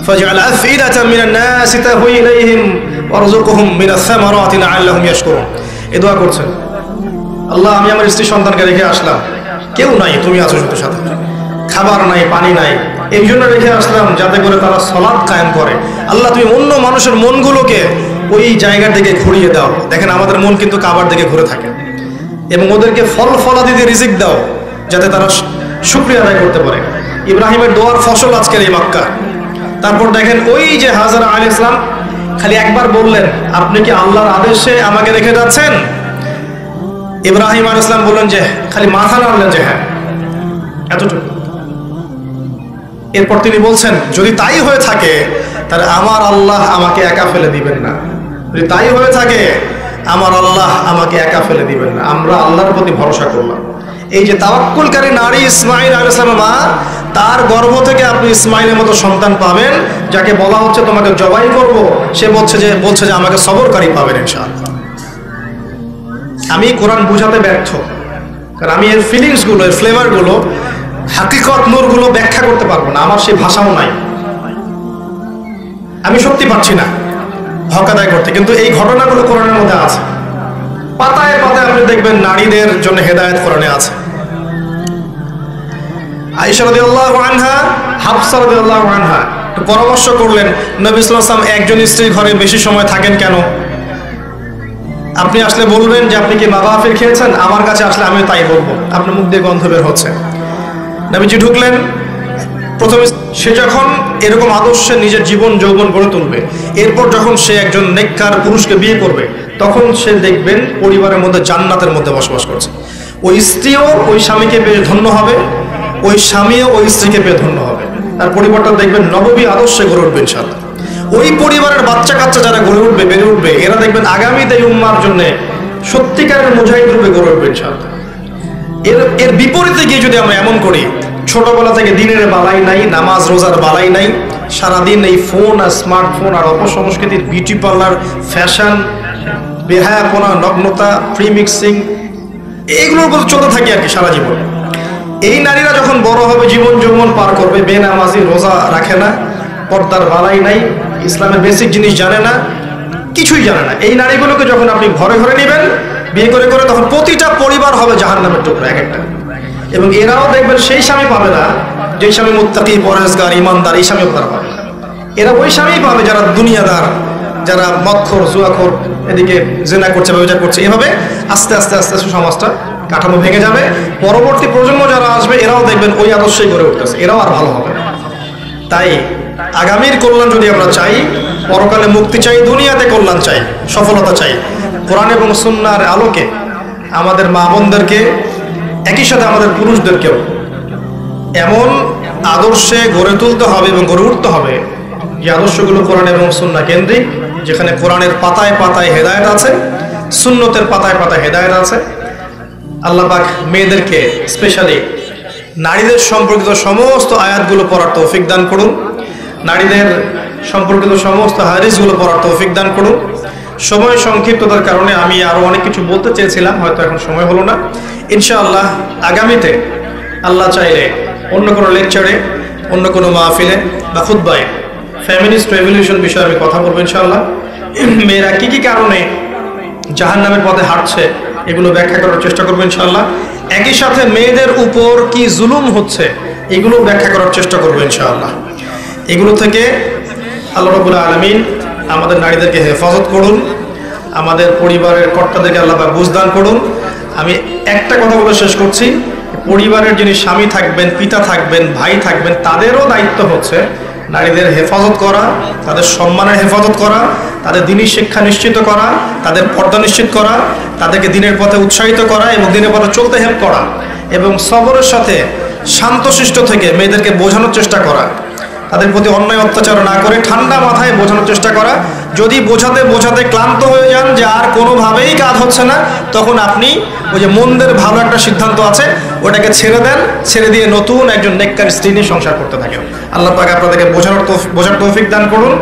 ফাজআল আফইদাতাম মিনান নাসি তাহওয়ি ইলাইহিম ওয়ারযুকহুম মিনাস সামারাতি লাআল্লাহুম ইয়াশকুরুন। এই দোয়া করছেন, আল্লাহ, আমি আমার স্ত্রী সন্তানকে রেখে আসলাম, কেউ নাই, তুমি আছো শুধু সাথে, খাবার নাই পানি নাই, এই জন্য রেখে আসলাম যাতে করে তারা সালাত কায়েম করে। আল্লাহ, তুমি অন্য মানুষের মনগুলোকে ওই জায়গা থেকে ঘুরিয়ে দাও। দেখেন আমাদের মন কিন্তু কাবার দিকে ঘুরে থাকে, এবং ওদেরকে ফল ফলাদি দিয়ে রিজিক দাও যাতে তারা শুকরিয়া আদায় করতে পারে। ইব্রাহিমের দোয়ার ফসল আজকের এই মক্কা। তারপর দেখেন ওই যে হাজরা আলাইহিস সালাম খালি একবার বললেন, আপনি কি আল্লাহর আদেশে আমাকে রেখে যাচ্ছেন? ইব্রাহিম আলাইহিস সালাম বললেন যে, খালি মাথা নাড়লেন যে হ্যাঁ, এতটুকু। এরপর তিনি বলছেন, যদি তাই হয়ে থাকে তাহলে আমার আল্লাহ আমাকে একা ফেলে দিবেন না, যদি তাই হয়ে থাকে আমার আল্লাহ আমাকে একা ফেলে দিবেন না, আমরা আল্লাহর প্রতি ভরসা করলাম। এই যে তাওয়াক্কুলকারী নারী ইসমাইল আলাইহিস সালামের মা, তার গর্ভ থেকে আপনি ইসমাইলের মতো সন্তান পাবেন, যাকে বলা হচ্ছে তোমাকে জবাই করব, সে বলছে যে আমাকে সবরকারী পাবেন ইনশাআল্লাহ। আমি কোরআন বুঝাতে ব্যর্থ, কারণ আমি এর ফিলিংস গুলো, এর ফ্লেভার গুলো, হাকিকত নূর গুলো ব্যাখ্যা করতে পারবো না, আমার সেই ভাষাও নাই, আমি সত্যি পারছি না হক আদায় করতে। কিন্তু এই ঘটনাগুলো কোরআনের মধ্যে আছে, পাতায় পাতায় আপনি দেখবেন নারীদের জন্য হেদায়েত কোরআনে আছে। আয়েশা রাদিয়াল্লাহু আনহা, হাফসা রাদিয়াল্লাহু আনহা পরামর্শ করলেন, নবী সাল্লাল্লাহু আলাইহি ওয়াসাল্লাম একজন স্ত্রীর ঘরে বেশি সময় থাকেন কেন? আপনি আসলে বলবেন যে আপনি কি বাবা আফির খেয়েছেন, আমার কাছে আসলে আমি তাই বলবো, আপনার মুখ দিয়ে গন্ধ বের হচ্ছে। নবীজি ঢুকলেন, প্রথমে সে যখন এরকম আদর্শে নিজের জীবন যৌবন গড়ে তুলবে, এরপর যখন সে একজন নেককার পুরুষকে বিয়ে করবে, তখন সে দেখবেন পরিবারের মধ্যে জান্নাতের মধ্যে বসবাস করছে। ওই স্ত্রীও ওই স্বামীকে পেয়ে ধন্য হবে, ওই স্বামীও ওই স্ত্রীকে পেয়ে ধন্য হবে। তার পরিবারটা দেখবেন নববী আদর্শে গড়ে উঠবে ইনশাআল্লাহ। ওই পরিবারের বাচ্চা কাচ্চা যারা গড়ে উঠবে, বেড়ে উঠবে, এরা দেখবেন আগামীতে এই উম্মার জন্য সত্যিকারের মুজাহিদ রূপে গড়ে উঠবে ইনশাআল্লাহ। এর বিপরীতে গিয়ে যদি আমরা এমন করি, ছোটবেলা থেকে দিনের বালাই নাই, নামাজ রোজার বালাই নাই, সারাদিন এই ফোন আর স্মার্টফোন আর অপসংস্কৃতির বিউটি পার্লার, ফ্যাশন, বেহায়াপনা, নগ্নতা, প্রি মিক্সিং, এইগুলোর উপর চলতে থাকি আর কি সারা জীবন। এই নারীরা যখন বড় হবে, জীবন যৌবন পার করবে, বেনামাজি, রোজা রাখে না, পর্দার বালাই নাই, ইসলামের বেসিক জিনিস জানে না, কিছুই জানে না, এই নারীগুলোকে যখন আপনি ঘরে ঘরে নেবেন বিয়ে করে করে, তখন প্রতিটা পরিবার হবে জাহান্নামের টুকরা এক একটা। এবং এরাও দেখবেন সেই স্বামী পাবে না যে স্বামী মুত্তাকি, পরহেজগার, ইমানদার, এই স্বামীও তারা পাবে। এরা ওই স্বামী পাবে যারা দুনিয়াদার, যারা মদখোর, জুয়াখোর, এদিকে জিনা করছে, ব্যভিচার করছে। এভাবে আস্তে আস্তে আস্তে আস্তে সমাজটা কাঠামো ভেঙে যাবে। পরবর্তী প্রজন্ম যারা আসবে এরাও দেখবেন ওই আদর্শই গড়ে উঠতেছে, এরাও আর ভালো হবে। তাই আগামীর কল্যাণ যদি আমরা চাই, পরকালে মুক্তি চাই, দুনিয়াতে কল্যাণ চাই, সফলতা চাই, কোরআন এবং সুন্নাহর আলোকে আমাদের মা বোনদেরকে, একই সাথে আমাদের পুরুষদেরকেও এমন আদর্শে গড়ে তুলতে হবে এবং গড়ে উঠতে হবে যে আদর্শগুলো কোরআন এবং সুন্নাহ কেন্দ্রিক, যেখানে কোরআনের পাতায় পাতায় হেদায়েত আছে, সুন্নতের পাতায় পাতায় হেদায়েত আছে। আল্লাহ পাক মেয়েদেরকে স্পেশালি নারীদের সম্পর্কিত সমস্ত আয়াতগুলো পড়ার তৌফিক দান করুন, নারীদের সম্পর্কিত সমস্ত হাদিসগুলো পড়ার তৌফিক দান করুন। সময় সংক্ষিপ্ততার কারণে আমি আরো অনেক কিছু বলতে চেয়েছিলাম, হয়তো এখন সময় হলো না। ইনশাআল্লাহ আগামীতে আল্লাহ চাইলে অন্য কোনো লেকচারে, অন্য কোনো মাহফিলে বা খুতবায় ফেমিনিস্ট রেভলিউশন বিষয়ে আমি কথা বলবো ইনশাআল্লাহ। মেয়েরা কি কি কারণে জাহান্নামের পথে হাঁটছে এগুলো ব্যাখ্যা করার চেষ্টা করবো ইনশাআল্লাহ। একই সাথে মেয়েদের উপর কি জুলুম হচ্ছে এগুলো ব্যাখ্যা করার চেষ্টা করবো ইনশাআল্লাহ। এগুলো থেকে আল্লাহ রাব্বুল আলামিন আমাদের নারীদেরকে হেফাজত করুন, আমাদের পরিবারের কর্তাদেরকে আল্লাহ পাক বুঝদান করুন। আমি একটা কথা বলে শেষ করছি, পরিবারের যিনি স্বামী থাকবেন, পিতা থাকবেন, ভাই থাকবেন, তাদেরও দায়িত্ব হচ্ছে নারীদের হেফাজত করা, তাদের সম্মানের হেফাজত করা, তাদের দ্বীনি শিক্ষা নিশ্চিত করা, তাদের পর্দা নিশ্চিত করা, তাদেরকে দিনের পথে উৎসাহিত করা এবং দিনের পথে চলতে হেল্প করা, এবং সবরের সাথে শান্তশিষ্ট থেকে মেয়েদেরকে বোঝানোর চেষ্টা করা, তাদের প্রতি অন্যায় অত্যাচার না করে ঠান্ডা মাথায় বোঝানোর চেষ্টা করা। যদি বোঝাতে বোঝাতে ক্লান্ত হয়ে যান যে আর কোনোভাবেই কাজ হচ্ছে না, তখন আপনি ওই যে মন্দের ভালো একটা সিদ্ধান্ত আছে ওটাকে ছেড়ে দেন, ছেড়ে দিয়ে নতুন একজন নেককার স্ত্রী নিয়ে সংসার করতে থাকেন। আল্লাহ পাক আপনাদেরকে বোঝার তৌফিক দান করুন,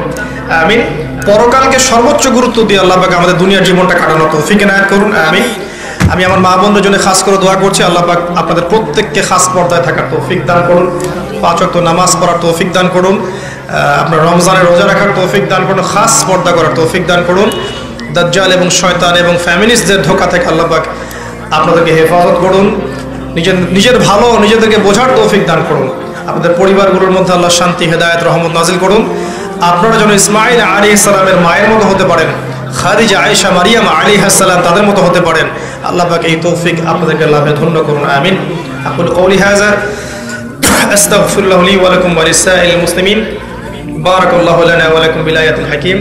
আমিন। পরকালকে সর্বোচ্চ গুরুত্ব দিয়ে আল্লাহ পাক আমাদের দুনিয়ার জীবনটা কাটানোর তৌফিক এনায়েত করুন, আমিন। আমি আমার মা বোনদের জন্য খাস করে দোয়া করছি, আল্লাহ পাক আপনাদের প্রত্যেককে খাস পর্দায় থাকার তৌফিক দান করুন, 5 ওয়াক্ত নামাজ পড়ার তৌফিক দান করুন, আপনার রমজানে রোজা রাখার তৌফিক দান করুন, খাস পর্দা করার তৌফিক দান করুন। দাজ্জাল এবং শয়তান এবং ফ্যামিলিস্টদের ধোঁকা থেকে আল্লাহ পাক আপনাদেরকে হেফাজত করুন, নিজের ভালো নিজেদেরকে বোঝার তৌফিক দান করুন। আপনাদের পরিবারগুলোর মধ্যে আল্লাহ শান্তি, হেদায়েত, রহমত নাজিল করুন। আপনারা যেন ইসমাঈল আলাইহিস সালামের মায়ের মতো হতে পারেন, খাদিজা, আয়েশা, মারিয়াম আলাইহিস সালাম তাদের মতো হতে পারেন। আল্লাহ পাক এই তৌফিক আপনাদেরকে লাভে ধন্য করুন, আমিন। আকুলু কওলি হাযা আস্তাগফিরুল্লাহ লি ওয়া লাকুম ওয়া লিসাইরিল মুসলিমিন। বারাকাল্লাহু লানা ওয়া লাকুম বিল আয়াতিল হাকীম।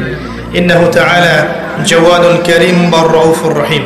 ইন্নাহু তাআলা জাওয়াদুন কারীম বার রাউফুর রহিম।